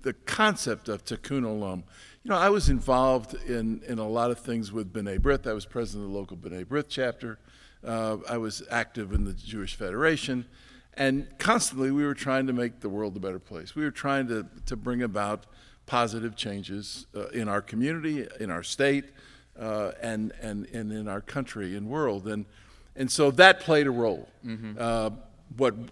the concept of Tikkun Olam. You know, I was involved in a lot of things with B'nai B'rith. I was president of the local B'nai B'rith chapter. I was active in the Jewish Federation. And constantly we were trying to make the world a better place. We were trying to bring about positive changes in our community, in our state, and in our country and world. And so that played a role. Mm-hmm.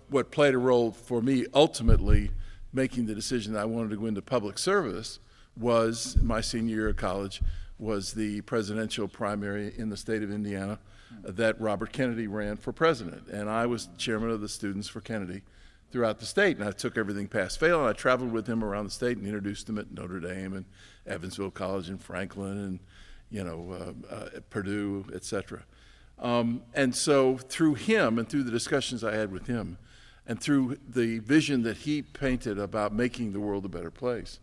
What played a role for me ultimately making the decision that I wanted to go into public service was my senior year of college, was the presidential primary in the state of Indiana that Robert Kennedy ran for president. And I was chairman of the Students for Kennedy throughout the state. And I took everything pass fail, and I traveled with him around the state and introduced him at Notre Dame and Evansville College and Franklin and, you know, Purdue, et cetera. And so through him and through the discussions I had with him and through the vision that he painted about making the world a better place,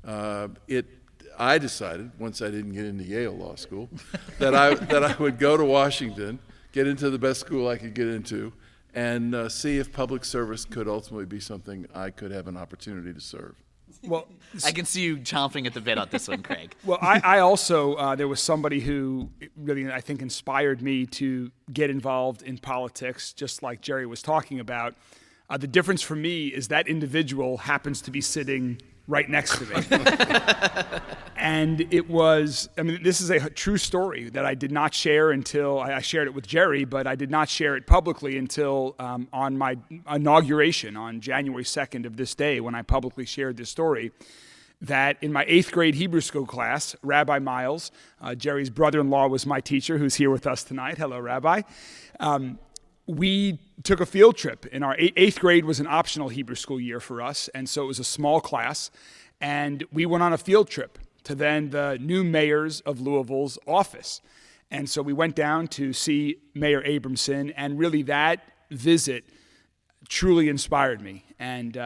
I decided, once I didn't get into Yale Law School, that I would go to Washington, get into the best school I could get into, and see if public service could ultimately be something I could have an opportunity to serve. Well, I can see you chomping at the bit on this one, Craig. Well, I also, there was somebody who really, I think, inspired me to get involved in politics, just like Jerry was talking about. The difference for me is that individual happens to be sitting right next to me. And it was, I mean, this is a true story that I did not share until, I shared it with Jerry, but I did not share it publicly until on my inauguration on January 2nd of this day, when I publicly shared this story, that in my 8th grade Hebrew school class, Rabbi Miles, Jerry's brother-in-law, was my teacher, who's here with us tonight. Hello, Rabbi. We took a field trip. In our 8th grade was an optional Hebrew school year for us, and so it was a small class, and we went on a field trip to then the new mayor's of Louisville's office. And so we went down to see Mayor Abramson, and really that visit truly inspired me. And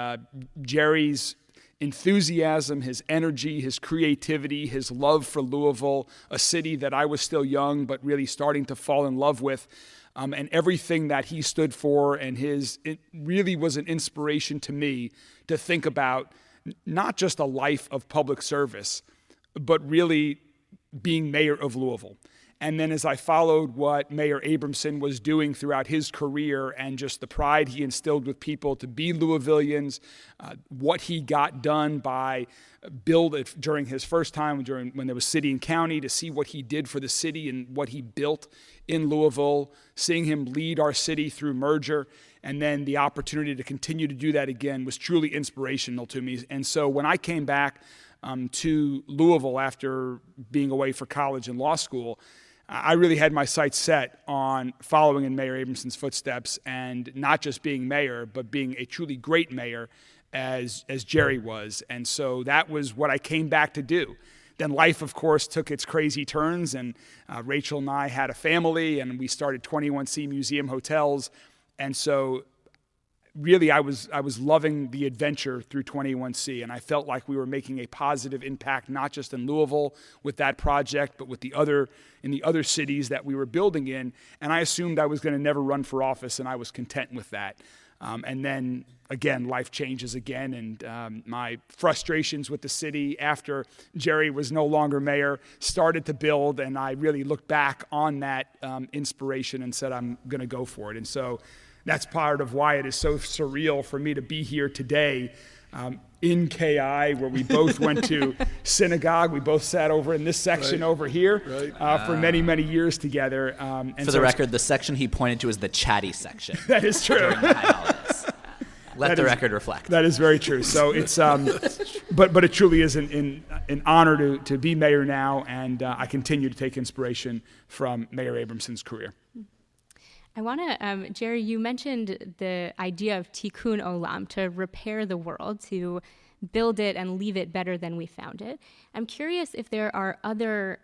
Jerry's enthusiasm, his energy, his creativity, his love for Louisville, a city that I was still young but really starting to fall in love with, and everything that he stood for, and it really was an inspiration to me to think about not just a life of public service, but really being mayor of Louisville. And then as I followed what Mayor Abramson was doing throughout his career and just the pride he instilled with people to be Louisvillians, what he got done by during his first time when there was city and county, to see what he did for the city and what he built in Louisville, seeing him lead our city through merger, and then the opportunity to continue to do that again was truly inspirational to me. And so when I came back to Louisville after being away for college and law school, I really had my sights set on following in Mayor Abramson's footsteps, and not just being mayor, but being a truly great mayor as Jerry was. And so that was what I came back to do. Then life, of course, took its crazy turns, and Rachel and I had a family, and we started 21C Museum Hotels. And so really I was loving the adventure through 21C, and I felt like we were making a positive impact, not just in Louisville with that project, but with the other cities that we were building in. And I assumed I was going to never run for office, and I was content with that. And then, again, life changes again, and my frustrations with the city after Jerry was no longer mayor started to build, and I really looked back on that inspiration and said, I'm going to go for it. And so that's part of why it is so surreal for me to be here today in KI, where we both went to synagogue. We both sat over in this section over here for many, many years together. And for the record, the section he pointed to is the chatty section. That is true. During the high holidays. Let the record reflect. That is very true. So it's, but it truly is an honor to be mayor now, and I continue to take inspiration from Mayor Abramson's career. I want to, Jerry, you mentioned the idea of tikkun olam, to repair the world, to build it and leave it better than we found it. I'm curious if there are other,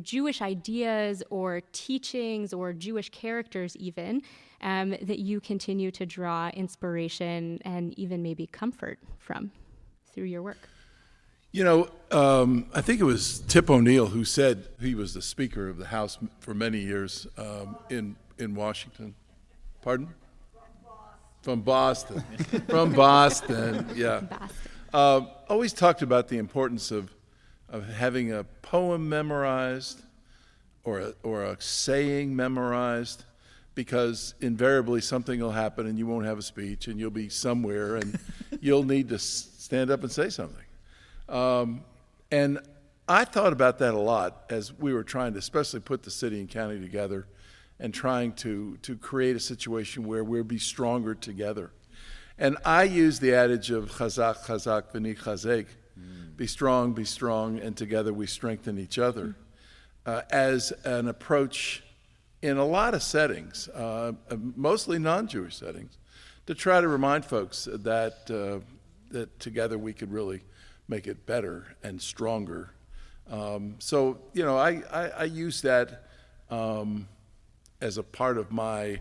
Jewish ideas or teachings or Jewish characters even that you continue to draw inspiration and even maybe comfort from through your work. I think it was Tip O'Neill who said, he was the Speaker of the House for many years in Washington. Pardon? From Boston. From Boston, yeah. Always talked about the importance of having a poem memorized or a saying memorized, because invariably something will happen and you won't have a speech and you'll be somewhere and you'll need to stand up and say something. And I thought about that a lot as we were trying to especially put the city and county together and trying to create a situation where we'll be stronger together. And I use the adage of chazak, chazak, v'ni chazek, be strong, and together we strengthen each other, as an approach in a lot of settings, mostly non-Jewish settings, to try to remind folks that together we could really make it better and stronger. So I use that as a part of my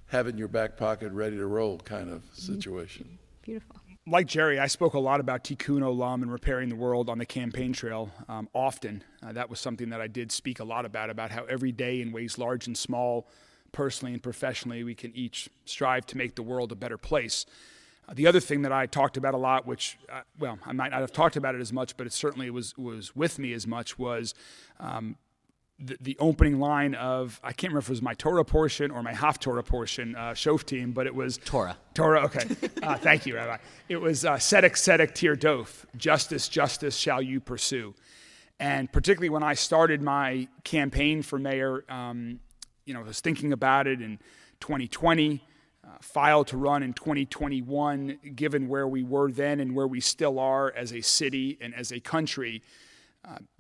have in your back pocket, ready to roll kind of situation. Beautiful. Like Jerry, I spoke a lot about tikkun olam and repairing the world on the campaign trail often. That was something that I did speak a lot about how every day in ways large and small, personally and professionally, we can each strive to make the world a better place. The other thing that I talked about a lot, which, I might not have talked about it as much, but it certainly was with me as much, was the opening line of, I can't remember if it was my Torah portion or my half-Torah portion, Shof team, but it was... Torah, okay. Thank you, Rabbi. It was Tzedek, Tzedek, Tirdof, justice, justice shall you pursue. And particularly when I started my campaign for mayor, I was thinking about it in 2020, filed to run in 2021, given where we were then and where we still are as a city and as a country.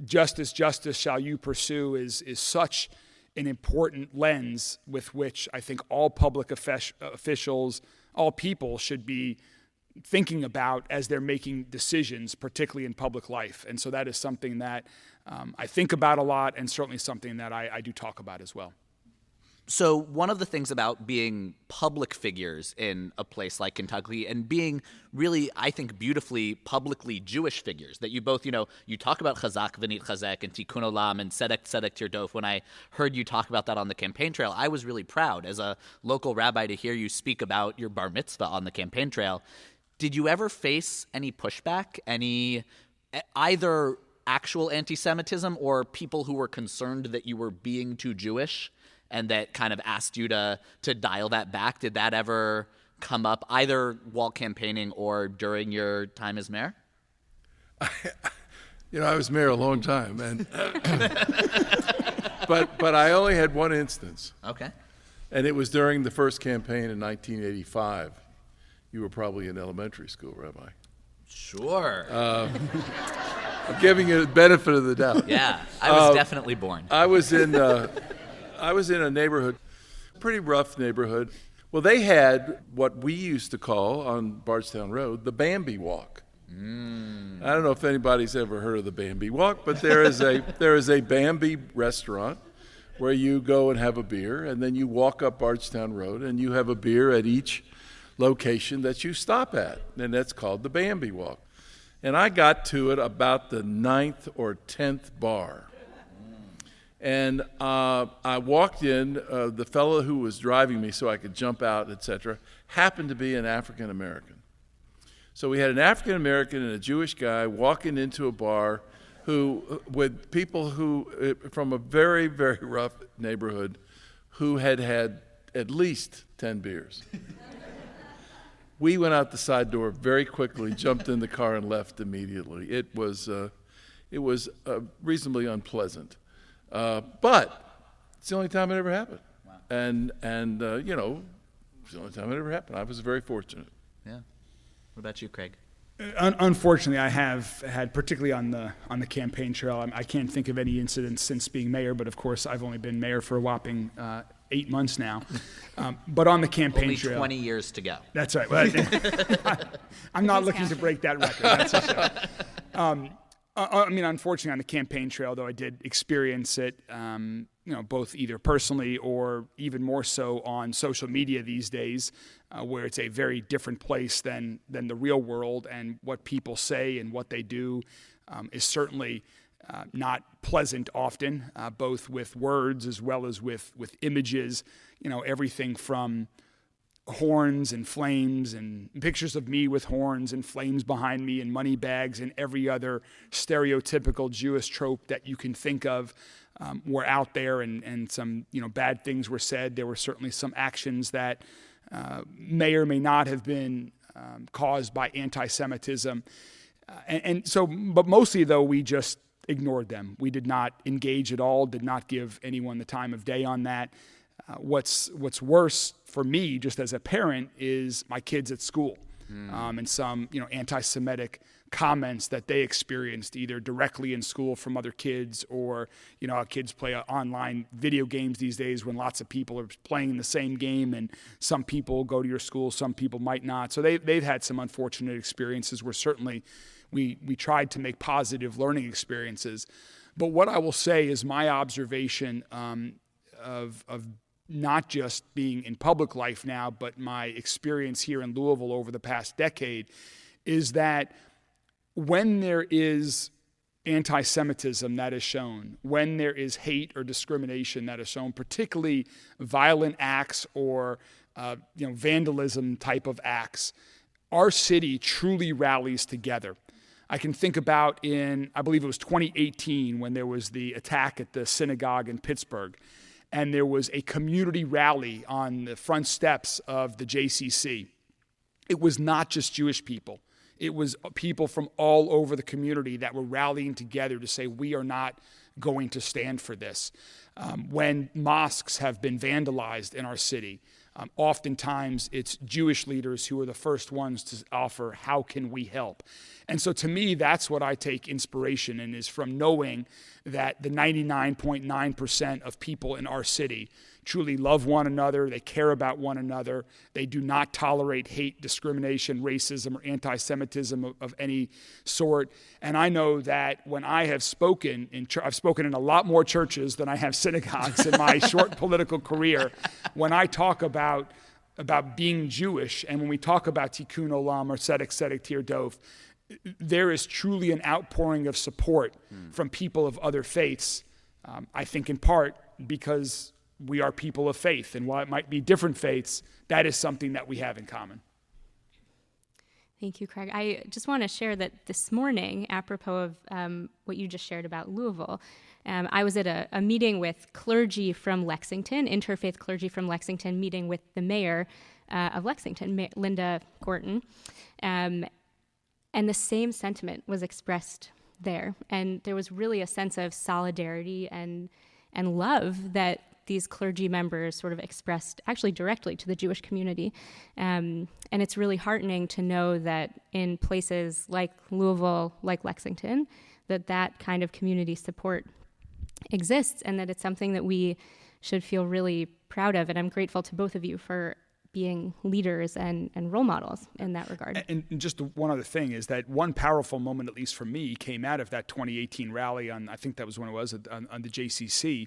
Justice, justice shall you pursue is such an important lens with which I think all public officials, all people should be thinking about as they're making decisions, particularly in public life. And so that is something that I think about a lot, and certainly something that I do talk about as well. So one of the things about being public figures in a place like Kentucky and being really, I think, beautifully publicly Jewish figures, that you both, you talk about chazak v'nit chazek and tikkun olam and tzedek tzedek tirdof. When I heard you talk about that on the campaign trail, I was really proud as a local rabbi to hear you speak about your bar mitzvah on the campaign trail. Did you ever face any pushback, any either actual anti-Semitism or people who were concerned that you were being too Jewish and that kind of asked you to dial that back? Did that ever come up either while campaigning or during your time as mayor? I was mayor a long time, and but I only had one instance. Okay. And it was during the first campaign in 1985. You were probably in elementary school, Rabbi. Sure. I'm giving you the benefit of the doubt. Yeah, I was definitely born. I was in a neighborhood, pretty rough neighborhood. Well, they had what we used to call on Bardstown Road the Bambi Walk. I don't know if anybody's ever heard of the Bambi Walk, but there is a Bambi restaurant where you go and have a beer, and then you walk up Bardstown Road, and you have a beer at each location that you stop at, and that's called the Bambi Walk. And I got to it about the 9th or 10th bar. And I walked in. The fellow who was driving me so I could jump out, etc., happened to be an African American. So we had an African American and a Jewish guy walking into a bar with people who, from a very, very rough neighborhood, who had at least 10 beers. We went out the side door very quickly, jumped in the car, and left immediately. It was reasonably unpleasant, but it's the only time it ever happened. Wow. And it's the only time it ever happened. I was very fortunate. Yeah. What about you, Craig? Unfortunately, I have had, particularly on the campaign trail, I can't think of any incidents since being mayor, but of course I've only been mayor for a whopping 8 months now. But on the campaign trail. Only 20 years to go. That's right. Well, I'm not looking to break that record, that's for sure. Unfortunately, on the campaign trail, though, I did experience it, both either personally or even more so on social media these days, where it's a very different place than the real world, and what people say and what they do is certainly not pleasant often, both with words as well as with images. Everything from horns and flames and pictures of me with horns and flames behind me and money bags and every other stereotypical Jewish trope that you can think of were out there, and some bad things were said. There were certainly some actions that may or may not have been caused by anti-Semitism, but mostly though we just ignored them. We did not engage at all, did not give anyone the time of day on that. What's worse for me, just as a parent, is my kids at school, and some anti-Semitic comments that they experienced either directly in school from other kids, or our kids play online video games these days when lots of people are playing the same game, and some people go to your school, some people might not. So they've had some unfortunate experiences where certainly we tried to make positive learning experiences. But what I will say is my observation of not just being in public life now, but my experience here in Louisville over the past decade, is that when there is anti-Semitism that is shown, when there is hate or discrimination that is shown, particularly violent acts or vandalism type of acts, our city truly rallies together. I can think about I believe it was 2018, when there was the attack at the synagogue in Pittsburgh, and there was a community rally on the front steps of the JCC. It was not just Jewish people. It was people from all over the community that were rallying together to say, we are not going to stand for this. When mosques have been vandalized in our city, oftentimes it's Jewish leaders who are the first ones to offer, how can we help? And so to me, that's what I take inspiration in, is from knowing that the 99.9% of people in our city truly love one another, they care about one another, they do not tolerate hate, discrimination, racism, or anti-Semitism of any sort. And I know that when I have spoken I've spoken in a lot more churches than I have synagogues in my short political career. When I talk about being Jewish, and when we talk about Tikkun Olam or Tzedek Tzedek Tirdof, there is truly an outpouring of support from people of other faiths, I think in part because we are people of faith, and while it might be different faiths, that is something that we have in common. Thank you, Craig. I just want to share that this morning, apropos of what you just shared about Louisville, I was at a meeting with clergy from Lexington, interfaith clergy from Lexington, meeting with the mayor of Lexington, Linda Gorton, and the same sentiment was expressed there. And there was really a sense of solidarity and love that these clergy members sort of expressed actually directly to the Jewish community. And it's really heartening to know that in places like Louisville, like Lexington, that kind of community support exists, and that it's something that we should feel really proud of. And I'm grateful to both of you for being leaders and role models in that regard. And just one other thing is that one powerful moment, at least for me, came out of that 2018 rally on, I think that was when it was, on the JCC,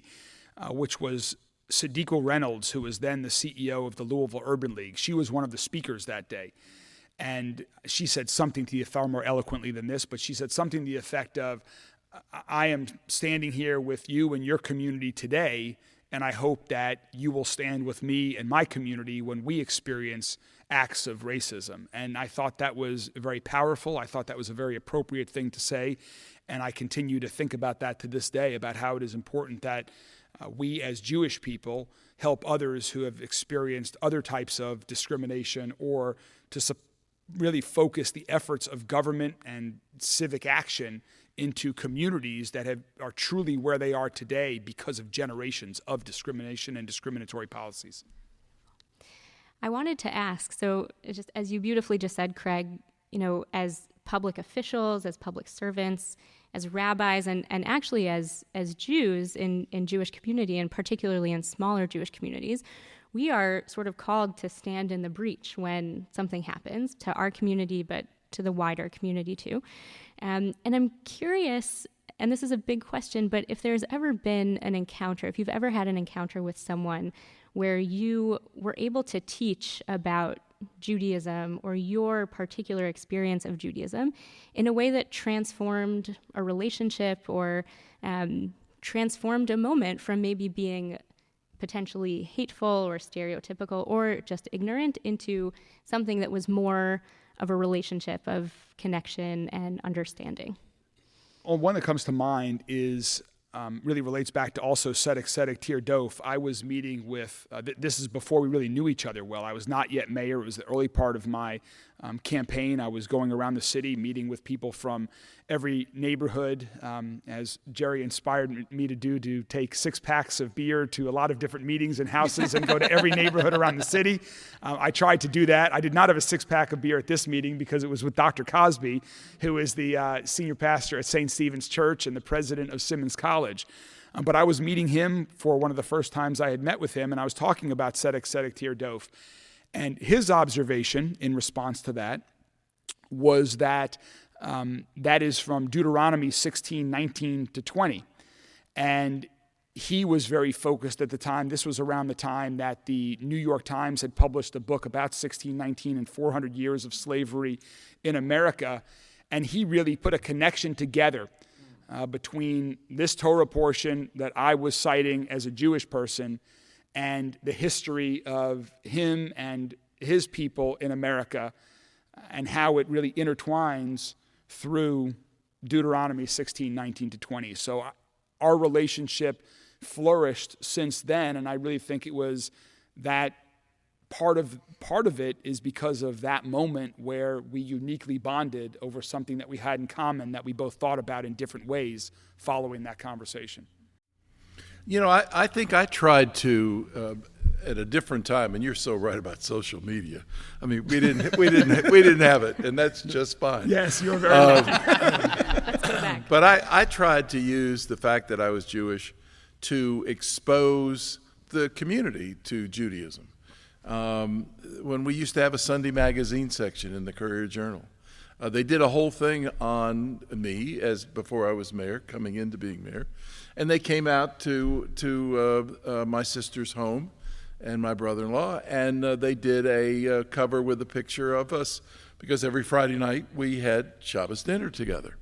which was Sadiqa Reynolds, who was then the CEO of the Louisville Urban League. She was one of the speakers that day. And she said something to the effect, far more eloquently than this, but she said something to the effect of, I am standing here with you and your community today, and I hope that you will stand with me and my community when we experience acts of racism. And I thought that was very powerful. I thought that was a very appropriate thing to say. And I continue to think about that to this day, about how it is important that we as Jewish people help others who have experienced other types of discrimination, or to really focus the efforts of government and civic action into communities that are truly where they are today because of generations of discrimination and discriminatory policies. I wanted to ask, so just as you beautifully just said, Craig, as public officials, as public servants, as rabbis, and actually as Jews in Jewish community, and particularly in smaller Jewish communities, we are sort of called to stand in the breach when something happens to our community, but to the wider community too. And I'm curious, and this is a big question, but if there's ever been an encounter, if you've ever had an encounter with someone where you were able to teach about Judaism or your particular experience of Judaism in a way that transformed a relationship or transformed a moment from maybe being potentially hateful or stereotypical or just ignorant into something that was more of a relationship of connection and understanding. Well, one that comes to mind is really relates back to also Tzedek Tir Dof. I was meeting with, this is before we really knew each other well. I was not yet mayor. It was the early part of my campaign. I was going around the city meeting with people from every neighborhood, as Jerry inspired me to do, to take 6 packs of beer to a lot of different meetings and houses and go to every neighborhood around the city. I tried to do that. I did not have a 6-pack of beer at this meeting because it was with Dr. Cosby, who is the senior pastor at St. Stephen's Church and the president of Simmons College. But I was meeting him for one of the first times I had met with him, and I was talking about Tzedek Tir Dof. And his observation in response to that was that that is from Deuteronomy 16:19 to 20. And he was very focused at the time. This was around the time that the New York Times had published a book about 1619 and 400 years of slavery in America. And he really put a connection together between this Torah portion that I was citing as a Jewish person and the history of him and his people in America, and how it really intertwines through Deuteronomy 16:19 to 20. So our relationship flourished since then, and I really think it was that part of it is because of that moment where we uniquely bonded over something that we had in common that we both thought about in different ways following that conversation. I think I tried to at a different time, and you're so right about social media. I mean, we didn't have it, and that's just fine. Yes, you're very lucky. But I tried to use the fact that I was Jewish to expose the community to Judaism. When we used to have a Sunday magazine section in the Courier-Journal, they did a whole thing on me as before I was mayor, coming into being mayor, and they came out to my sister's home and my brother-in-law, and they did a cover with a picture of us, because every Friday night we had Shabbos dinner together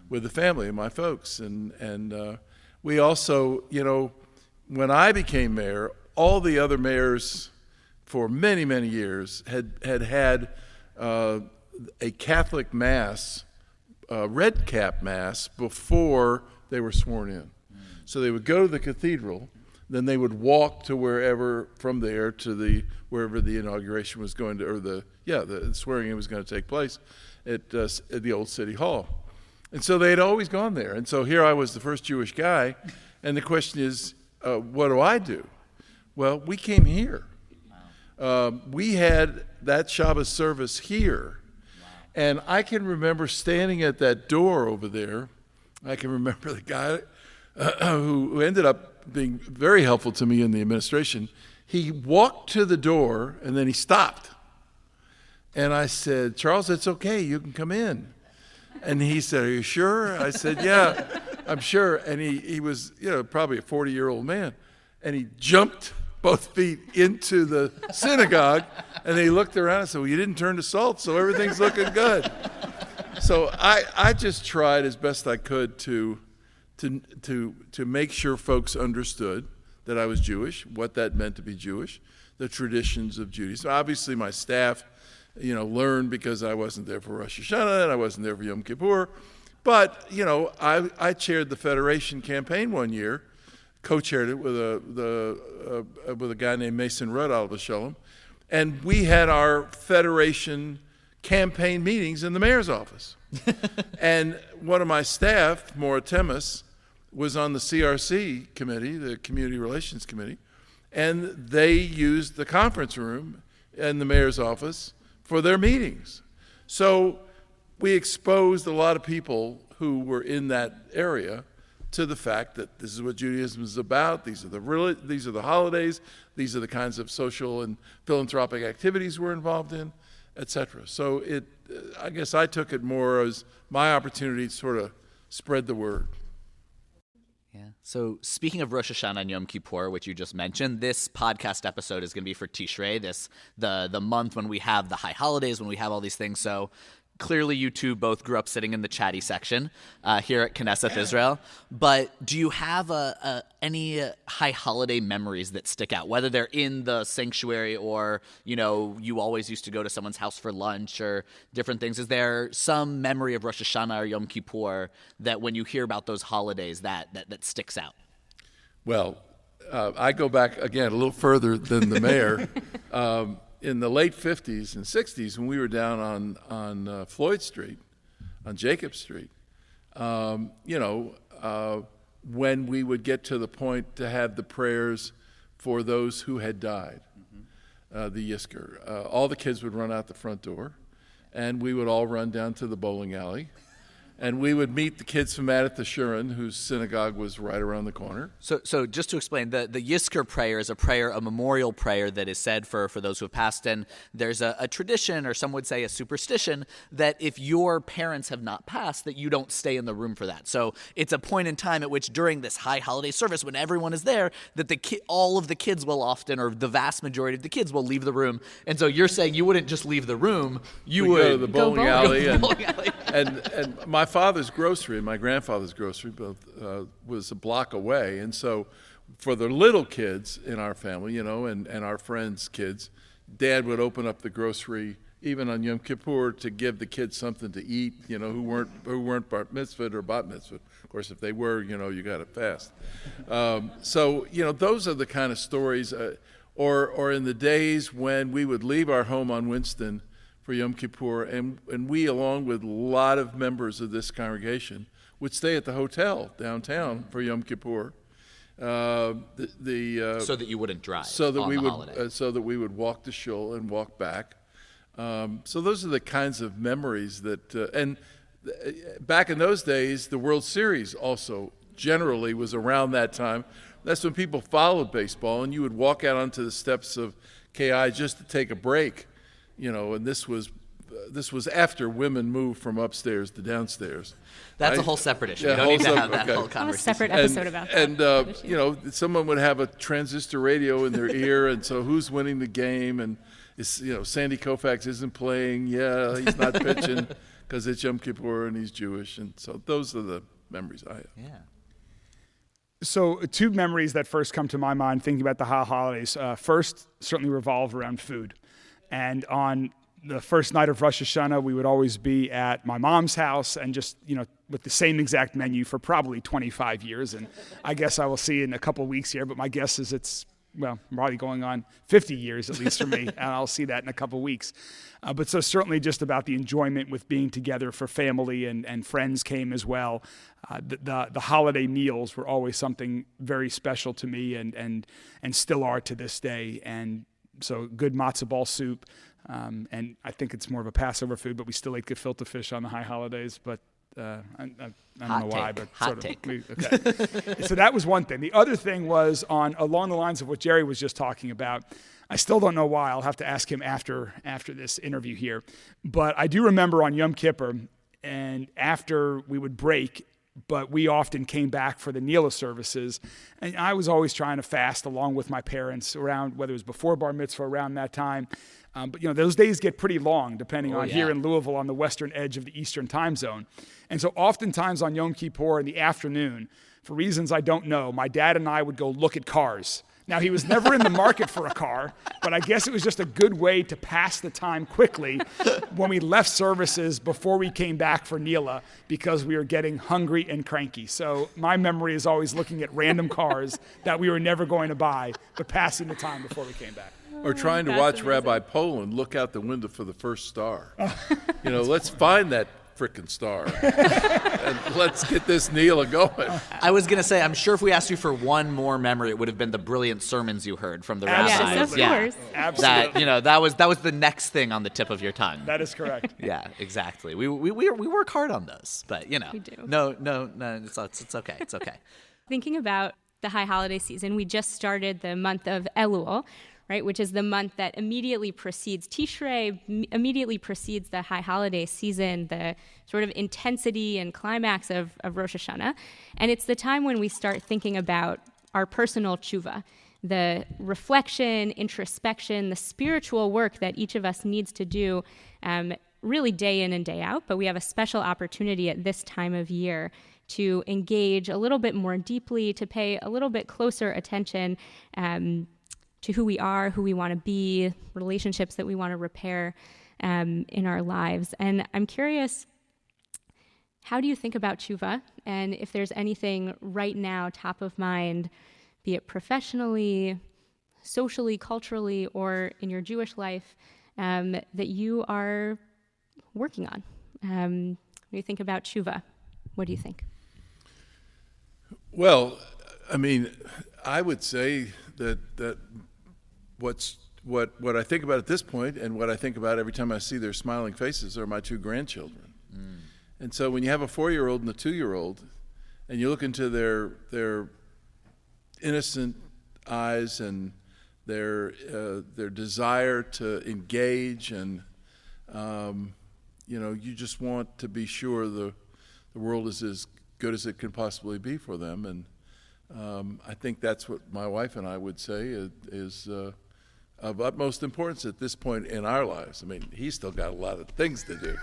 with the family and my folks, and we also, when I became mayor, all the other mayors for many, many years had a Catholic mass, red cap mass, before they were sworn in. So they would go to the cathedral, then they would walk to wherever, from there to wherever the inauguration was going to, or the swearing in was going to take place at the old city hall. And so they had always gone there. And so here I was, the first Jewish guy, and the question is, what do I do? Well, we came here. We had that Shabbos service here. And I can remember standing at that door over there. I can remember the guy who ended up being very helpful to me in the administration. He walked to the door, and then he stopped. And I said, "Charles, it's okay. You can come in." And he said, "Are you sure?" I said, "Yeah, I'm sure." And he was, probably a 40-year-old man. And he jumped both feet into the synagogue, and he looked around and said, "Well, you didn't turn to salt, so everything's looking good." So I just tried as best I could to to make sure folks understood that I was Jewish, what that meant to be Jewish, the traditions of Judaism. Obviously, my staff, learned because I wasn't there for Rosh Hashanah and I wasn't there for Yom Kippur. But, I chaired the Federation campaign one year, co-chaired it with a guy named Mason Rudd, alav Shalom, and we had our Federation campaign meetings in the mayor's office. And one of my staff, Maura Temis, was on the CRC committee, the Community Relations Committee, and they used the conference room in the mayor's office for their meetings. So we exposed a lot of people who were in that area to the fact that this is what Judaism is about. These are the holidays. These are the kinds of social and philanthropic activities we're involved in, etc. So I guess I took it more as my opportunity to sort of spread the word. Yeah. So speaking of Rosh Hashanah and Yom Kippur, which you just mentioned, this podcast episode is going to be for Tishrei, the month when we have the high holidays, when we have all these things. So clearly you two both grew up sitting in the chatty section here at Knesset Israel. But do you have any high holiday memories that stick out, whether they're in the sanctuary or, you always used to go to someone's house for lunch or different things? Is there some memory of Rosh Hashanah or Yom Kippur that when you hear about those holidays that sticks out? Well, I go back, again, a little further than the mayor. In the late 50s and 60s, when we were down on Floyd Street, on Jacob Street, when we would get to the point to have the prayers for those who had died, the Yizkor, all the kids would run out the front door, and we would all run down to the bowling alley, and we would meet the kids from Adat Shurin, whose synagogue was right around the corner. So just to explain, the Yizkor prayer is a memorial prayer that is said for those who have passed. And there's a tradition, or some would say a superstition, that if your parents have not passed, that you don't stay in the room for that. So it's a point in time at which during this high holiday service, when everyone is there, that all of the kids will often, or the vast majority of the kids will leave the room. And so you're saying you wouldn't just leave the room, you would go to the bowling alley. And and my father's grocery and my grandfather's grocery both was a block away, and so for the little kids in our family, and our friends' kids, Dad would open up the grocery even on Yom Kippur to give the kids something to eat, who weren't bar mitzvah or bat mitzvah. Of course, if they were, you got to fast. So those are the kind of stories, or in the days when we would leave our home on Winston for Yom Kippur, and we, along with a lot of members of this congregation, would stay at the hotel downtown for Yom Kippur. So that you wouldn't drive. So that on we the would, holiday. So that we would walk to shul and walk back. So those are the kinds of memories that. Back in those days, the World Series also generally was around that time. That's when people followed baseball, and you would walk out onto the steps of KI just to take a break. And this was after women moved from upstairs to downstairs. That's a whole separate issue. Yeah, We don't need to have that okay. whole A conversation. separate episode about that. And someone would have a transistor radio in their ear, and so who's winning the game? And Sandy Koufax isn't playing. Yeah, he's not pitching because it's Yom Kippur and he's Jewish. And so those are the memories I have. Yeah. So two memories that first come to my mind thinking about the holidays. First, certainly revolve around food. And on the first night of Rosh Hashanah, we would always be at my mom's house and just, with the same exact menu for probably 25 years. And I guess I will see in a couple of weeks here, but my guess is it's, probably going on 50 years at least for me, and I'll see that in a couple of weeks. But so certainly just about the enjoyment with being together for family and friends came as well. The holiday meals were always something very special to me and still are to this day. And so good matzo ball soup, and I think it's more of a Passover food, but we still ate gefilte fish on the high holidays. But I don't know why, but Hot take. Okay. So that was one thing. The other thing was along the lines of what Jerry was just talking about. I still don't know why. I'll have to ask him after this interview here. But I do remember on Yom Kippur, and after we would break, but we often came back for the Nila services. And I was always trying to fast along with my parents around, whether it was before Bar Mitzvah, around that time. But those days get pretty long, depending on here in Louisville on the western edge of the Eastern time zone. And so oftentimes on Yom Kippur in the afternoon, for reasons I don't know, my dad and I would go look at cars. Now, he was never in the market for a car, but I guess it was just a good way to pass the time quickly when we left services before we came back for Neela, because we were getting hungry and cranky. So my memory is always looking at random cars that we were never going to buy, but passing the time before we came back. Or trying to watch Rabbi Poland look out the window for the first star. Let's find that frickin' star and let's get this Neela going. I was going to say, I'm sure if we asked you for one more memory, it would have been the brilliant sermons you heard from the rabbis. Yes, of course. Absolutely. That was the next thing on the tip of your tongue. That is correct. Yeah, exactly. We work hard on those, but We do. No, it's okay. It's okay. Thinking about the high holiday season, we just started the month of Elul, right, which is the month that immediately precedes Tishrei, immediately precedes the high holiday season, the sort of intensity and climax of Rosh Hashanah. And it's the time when we start thinking about our personal tshuva, the reflection, introspection, the spiritual work that each of us needs to do really day in and day out. But we have a special opportunity at this time of year to engage a little bit more deeply, to pay a little bit closer attention to who we are, who we want to be, relationships that we want to repair in our lives. And I'm curious, how do you think about tshuva? And if there's anything right now top of mind, be it professionally, socially, culturally, or in your Jewish life, that you are working on? When you think about tshuva, what do you think? Well, I would say that what I think about at this point, and what I think about every time I see their smiling faces, are my two grandchildren. And so when you have a 4-year-old and a 2-year-old, and you look into their innocent eyes and their desire to engage, and you just want to be sure the world is as good as it can possibly be for them. And I think that's what my wife and I would say is of utmost importance at this point in our lives. He's still got a lot of things to do.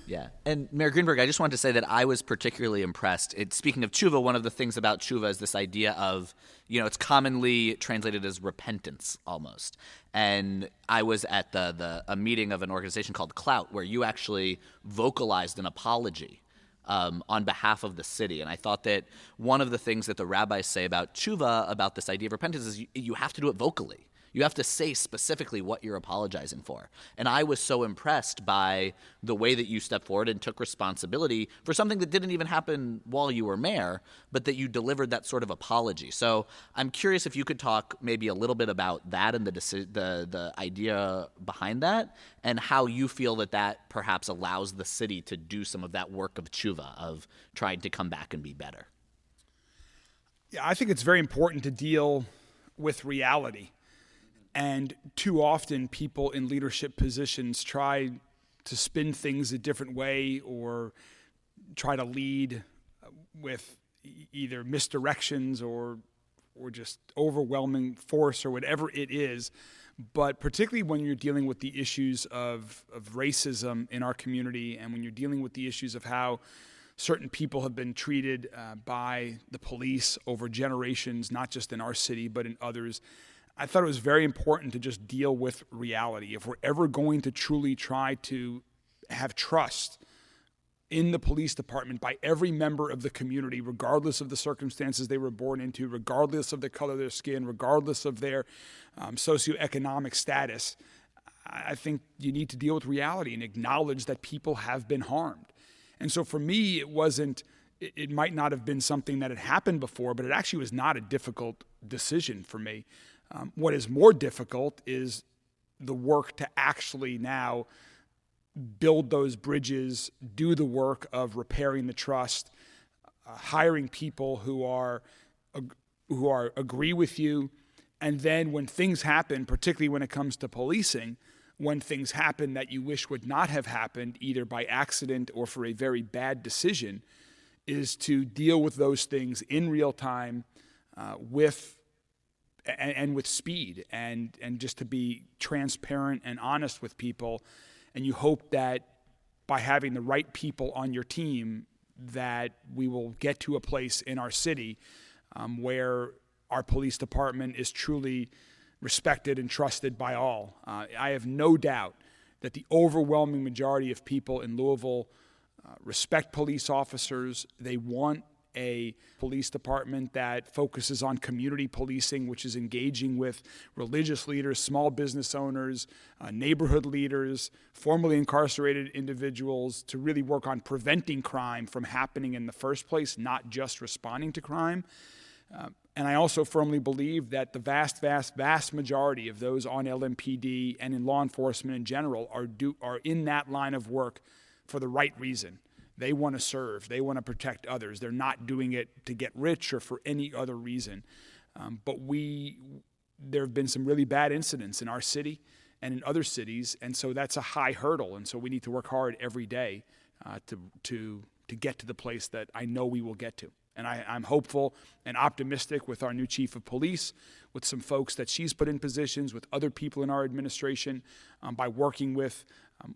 Yeah. And Mayor Greenberg, I just wanted to say that I was particularly impressed. Speaking of tshuva, one of the things about tshuva is this idea of, it's commonly translated as repentance almost. And I was at a meeting of an organization called Clout, where you actually vocalized an apology on behalf of the city. And I thought that one of the things that the rabbis say about tshuva, about this idea of repentance, is you have to do it vocally. You have to say specifically what you're apologizing for. And I was so impressed by the way that you stepped forward and took responsibility for something that didn't even happen while you were mayor, but that you delivered that sort of apology. So I'm curious if you could talk maybe a little bit about that and the idea behind that, and how you feel that perhaps allows the city to do some of that work of tshuva, of trying to come back and be better. Yeah, I think it's very important to deal with reality. And too often people in leadership positions try to spin things a different way, or try to lead with either misdirections or just overwhelming force, or whatever it is. But particularly when you're dealing with the issues of racism in our community, and when you're dealing with the issues of how certain people have been treated by the police over generations, not just in our city, but in others, I thought it was very important to just deal with reality. If we're ever going to truly try to have trust in the police department by every member of the community, regardless of the circumstances they were born into, regardless of the color of their skin, regardless of their socioeconomic status, I think you need to deal with reality and acknowledge that people have been harmed. And so for me, it might not have been something that had happened before, but it actually was not a difficult decision for me. What is more difficult is the work to actually now build those bridges, do the work of repairing the trust, hiring people who agree with you, and then when things happen, particularly when it comes to policing, when things happen that you wish would not have happened, either by accident or for a very bad decision, is to deal with those things in real time with speed, and just to be transparent and honest with people. And you hope that by having the right people on your team, that we will get to a place in our city where our police department is truly respected and trusted by all. I have no doubt that the overwhelming majority of people in Louisville respect police officers. They want a police department that focuses on community policing, which is engaging with religious leaders, small business owners, neighborhood leaders, formerly incarcerated individuals, to really work on preventing crime from happening in the first place, not just responding to crime. And I also firmly believe that the vast majority of those on LMPD and in law enforcement in general are in that line of work for the right reason. They want to serve. They want to protect others. They're not doing it to get rich or for any other reason. But there have been some really bad incidents in our city and in other cities, and so that's a high hurdle. And so we need to work hard every day to get to the place that I know we will get to. And I'm hopeful and optimistic with our new chief of police, with some folks that she's put in positions, with other people in our administration, by working with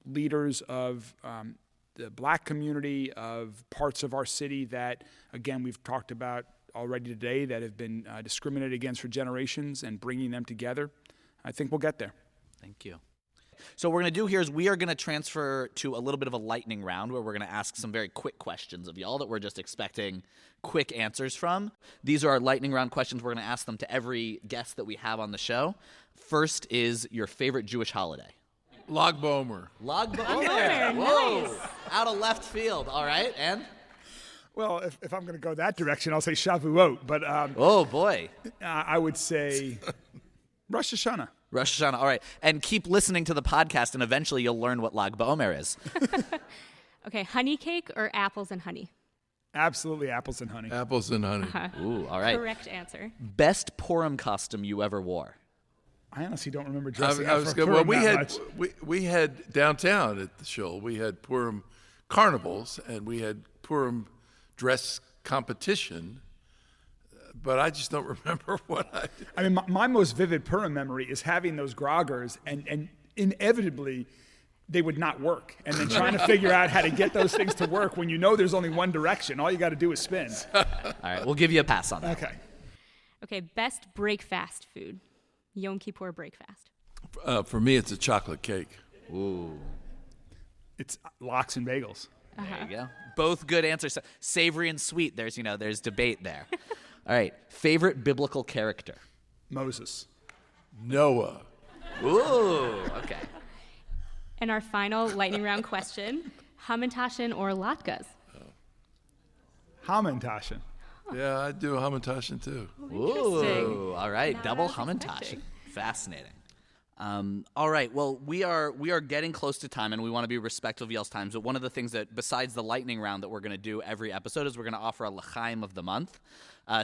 leaders of the black community, of parts of our city that, again, we've talked about already today, that have been discriminated against for generations, and bringing them together. I think we'll get there. Thank you. So what we're going to do here is we are going to transfer to a little bit of a lightning round where we're going to ask some very quick questions of y'all that we're just expecting quick answers from. These are our lightning round questions. We're going to ask them to every guest that we have on the show. First is your favorite Jewish holiday. Lag BaOmer. Lag BaOmer. Whoa. Nice. Out of left field. All right. And? Well, if I'm going to go that direction, I'll say Shavuot. But oh, boy. I would say Rosh Hashanah. Rosh Hashanah. All right. And keep listening to the podcast, and eventually you'll learn what Lag BaOmer is. Okay. Honey cake or apples and honey? Absolutely apples and honey. Apples and honey. Ooh, all right. Correct answer. Best Purim costume you ever wore? I honestly don't remember dressing up for Purim much. We had downtown at the show, we had Purim carnivals, and we had Purim dress competition, but I just don't remember what I did. I mean, my most vivid Purim memory is having those groggers, and inevitably they would not work, and then trying to figure out how to get those things to work when you know there's only one direction. All you got to do is spin. All right, we'll give you a pass on that. Okay, best break fast food. Yom Kippur breakfast. For me, it's a chocolate cake. Ooh. It's lox and bagels. There you go. Both good answers. Savory and sweet. There's debate there. All right. Favorite biblical character? Moses. Noah. Ooh. Okay. And our final lightning round question: Hamantashen or latkes? Hamantashen. Yeah, I do hamantashen too. Ooh, all right, double hamantashen. Fascinating. All right, well, we are getting close to time, and we want to be respectful of y'all's time. So one of the things that, besides the lightning round that we're going to do every episode, is we're going to offer a l'chaim of the month.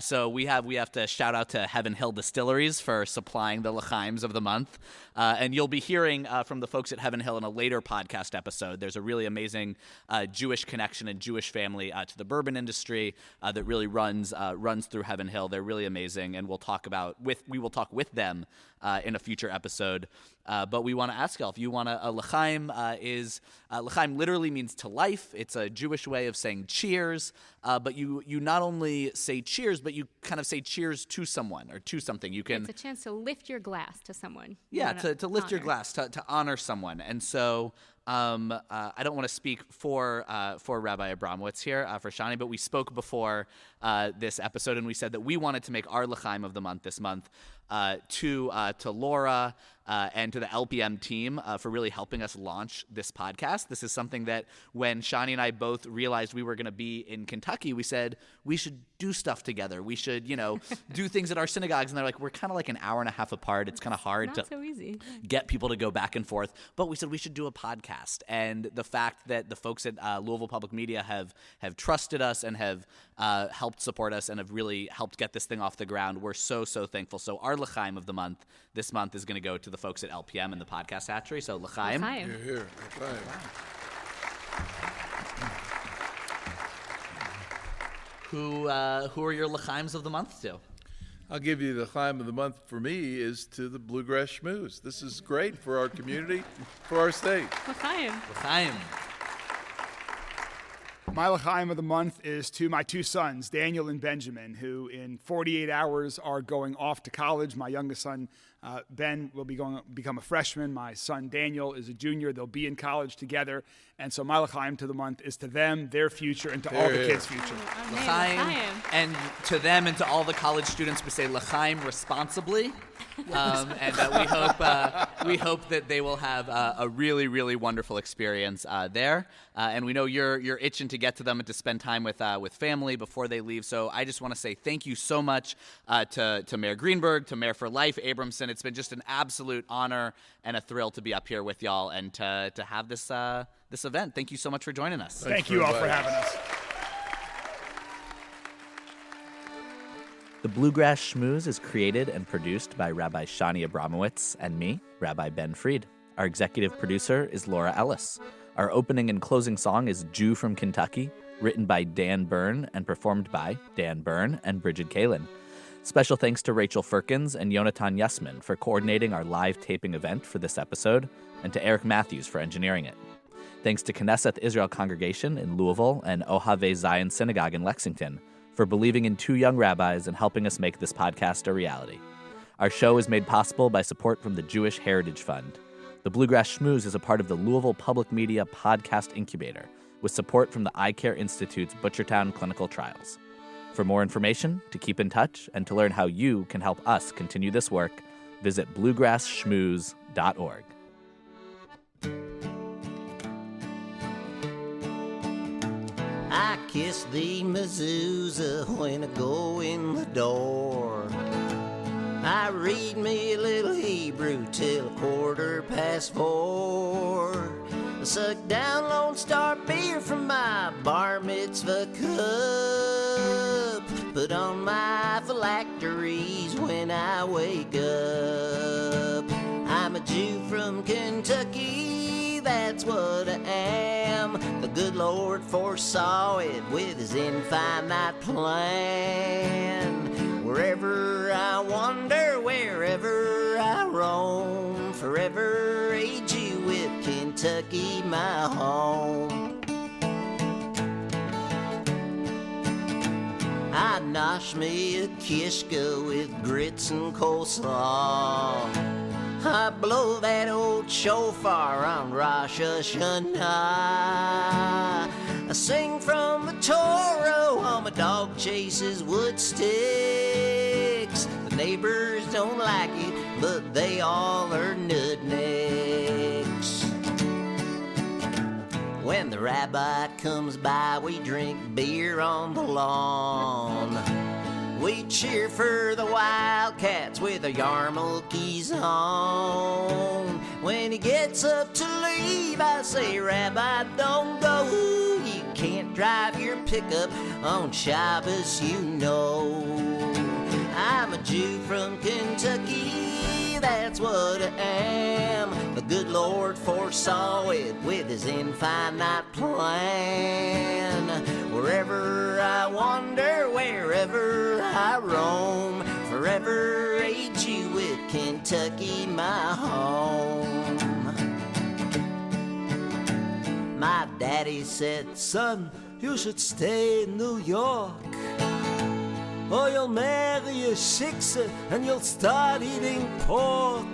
So we have to shout out to Heaven Hill Distilleries for supplying the l'chaims of the month. And you'll be hearing from the folks at Heaven Hill in a later podcast episode. There's a really amazing Jewish connection and Jewish family to the bourbon industry that really runs through Heaven Hill. They're really amazing, and we will talk with them in a future episode. But we want to ask y'all, if you want a l'chaim, l'chaim literally means to life. It's a Jewish way of saying cheers. But you not only say cheers, but you kind of say cheers to someone or to something. You can. It's a chance to lift your glass to someone. Yeah, to lift your glass, to honor someone. And so I don't want to speak for Rabbi Abramowitz here, for Shani, but we spoke before this episode, and we said that we wanted to make our l'chaim of the month this month to Laura and to the LPM team for really helping us launch this podcast. This is something that when Shani and I both realized we were going to be in Kentucky, we said we should do stuff together. We should, do things at our synagogues. And they're like, we're kind of like an hour and a half apart. It's kind of hard to so easy. Get people to go back and forth. But we said we should do a podcast. And the fact that the folks at Louisville Public Media have trusted us and have helped support us and have really helped get this thing off the ground, we're so L'chaim. thankful. So our l'chaim of the month this month is going to go to the folks at LPM and the Podcast Hatchery. So l'chaim. Here. L'chaim. Who are your l'chaims of the month to? I'll give you the l'chaim of the month for me is to the Bluegrass Schmooze. This is great for our community, for our state. L'chaim. L'chaim. My l'chaim of the month is to my two sons, Daniel and Benjamin, who in 48 hours are going off to college. My youngest son, Ben, will become a freshman. My son, Daniel, is a junior. They'll be in college together. And so my l'chaim to the month is to them, their future, and to all the kids' future. L'chaim. And to them and to all the college students, we say l'chaim responsibly. And we hope that they will have a really, really wonderful experience there. And we know you're itching to get to them and to spend time with family before they leave. So I just want to say thank you so much to Mayor Greenberg, to Mayor for Life, Abramson. It's been just an absolute honor and a thrill to be up here with y'all and to have this event. Thank you so much for joining us. Thank you all for having us. The Bluegrass Schmooze is created and produced by Rabbi Shani Abramowitz and me, Rabbi Ben Fried. Our executive producer is Laura Ellis. Our opening and closing song is Jew from Kentucky, written by Dan Byrne and performed by Dan Byrne and Bridget Kalin. Special thanks to Rachel Firkins and Yonatan Yesman for coordinating our live taping event for this episode, and to Eric Matthews for engineering it. Thanks to Knesset Israel Congregation in Louisville and Ohave Zion Synagogue in Lexington for believing in two young rabbis and helping us make this podcast a reality. Our show is made possible by support from the Jewish Heritage Fund. The Bluegrass Schmooze is a part of the Louisville Public Media Podcast Incubator, with support from the Eye Care Institute's Butchertown Clinical Trials. For more information, to keep in touch, and to learn how you can help us continue this work, visit bluegrassschmooze.org. I kiss the mezuzah when I go in the door. I read me a little Hebrew till 4:15. I suck down Lone Star beer from my bar mitzvah cup. Put on my phylacteries when I wake up. I'm a Jew from Kentucky, that's what I am. The good Lord foresaw it with his infinite plan. Wherever I wander, wherever I roam, forever a Jew with Kentucky my home. I nosh me a kishka with grits and coleslaw. I blow that old shofar on Rosh Hashanah. I sing from the Torah while my dog chases wood sticks. The neighbors don't like it, but they all are nudniks. When the rabbi comes by, we drink beer on the lawn. We cheer for the Wildcats with our yarmulkes on. When he gets up to leave, I say, Rabbi, don't go. You can't drive your pickup on Shabbos, you know. I'm a Jew from Kentucky, that's what I am. The good Lord foresaw it with his infinite plan. Wherever I wander, wherever I roam, forever a Jew with Kentucky my home. My daddy said, son, you should stay in New York, or you'll marry a shiksa and you'll start eating pork.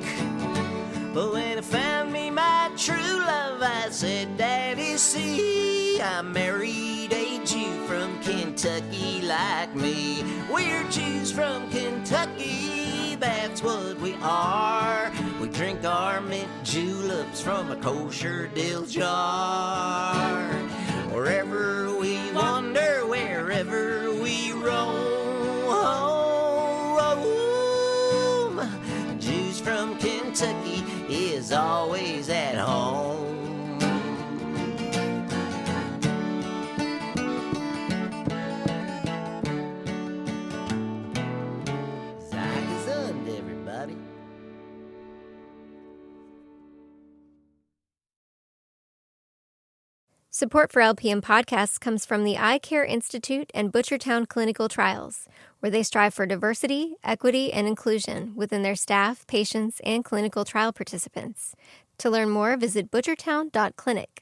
But when I found me my true love, I said, Daddy, see, I married a Jew from Kentucky like me. We're Jews from Kentucky, that's what we are. We drink our mint juleps from a kosher dill jar. Wherever we wander, wherever we roam, Jews from Kentucky is always at home. Zagazund, everybody. Support for LPM podcasts comes from the Eye Care Institute and Butchertown Clinical Trials, where they strive for diversity, equity, and inclusion within their staff, patients, and clinical trial participants. To learn more, visit butchertown.clinic.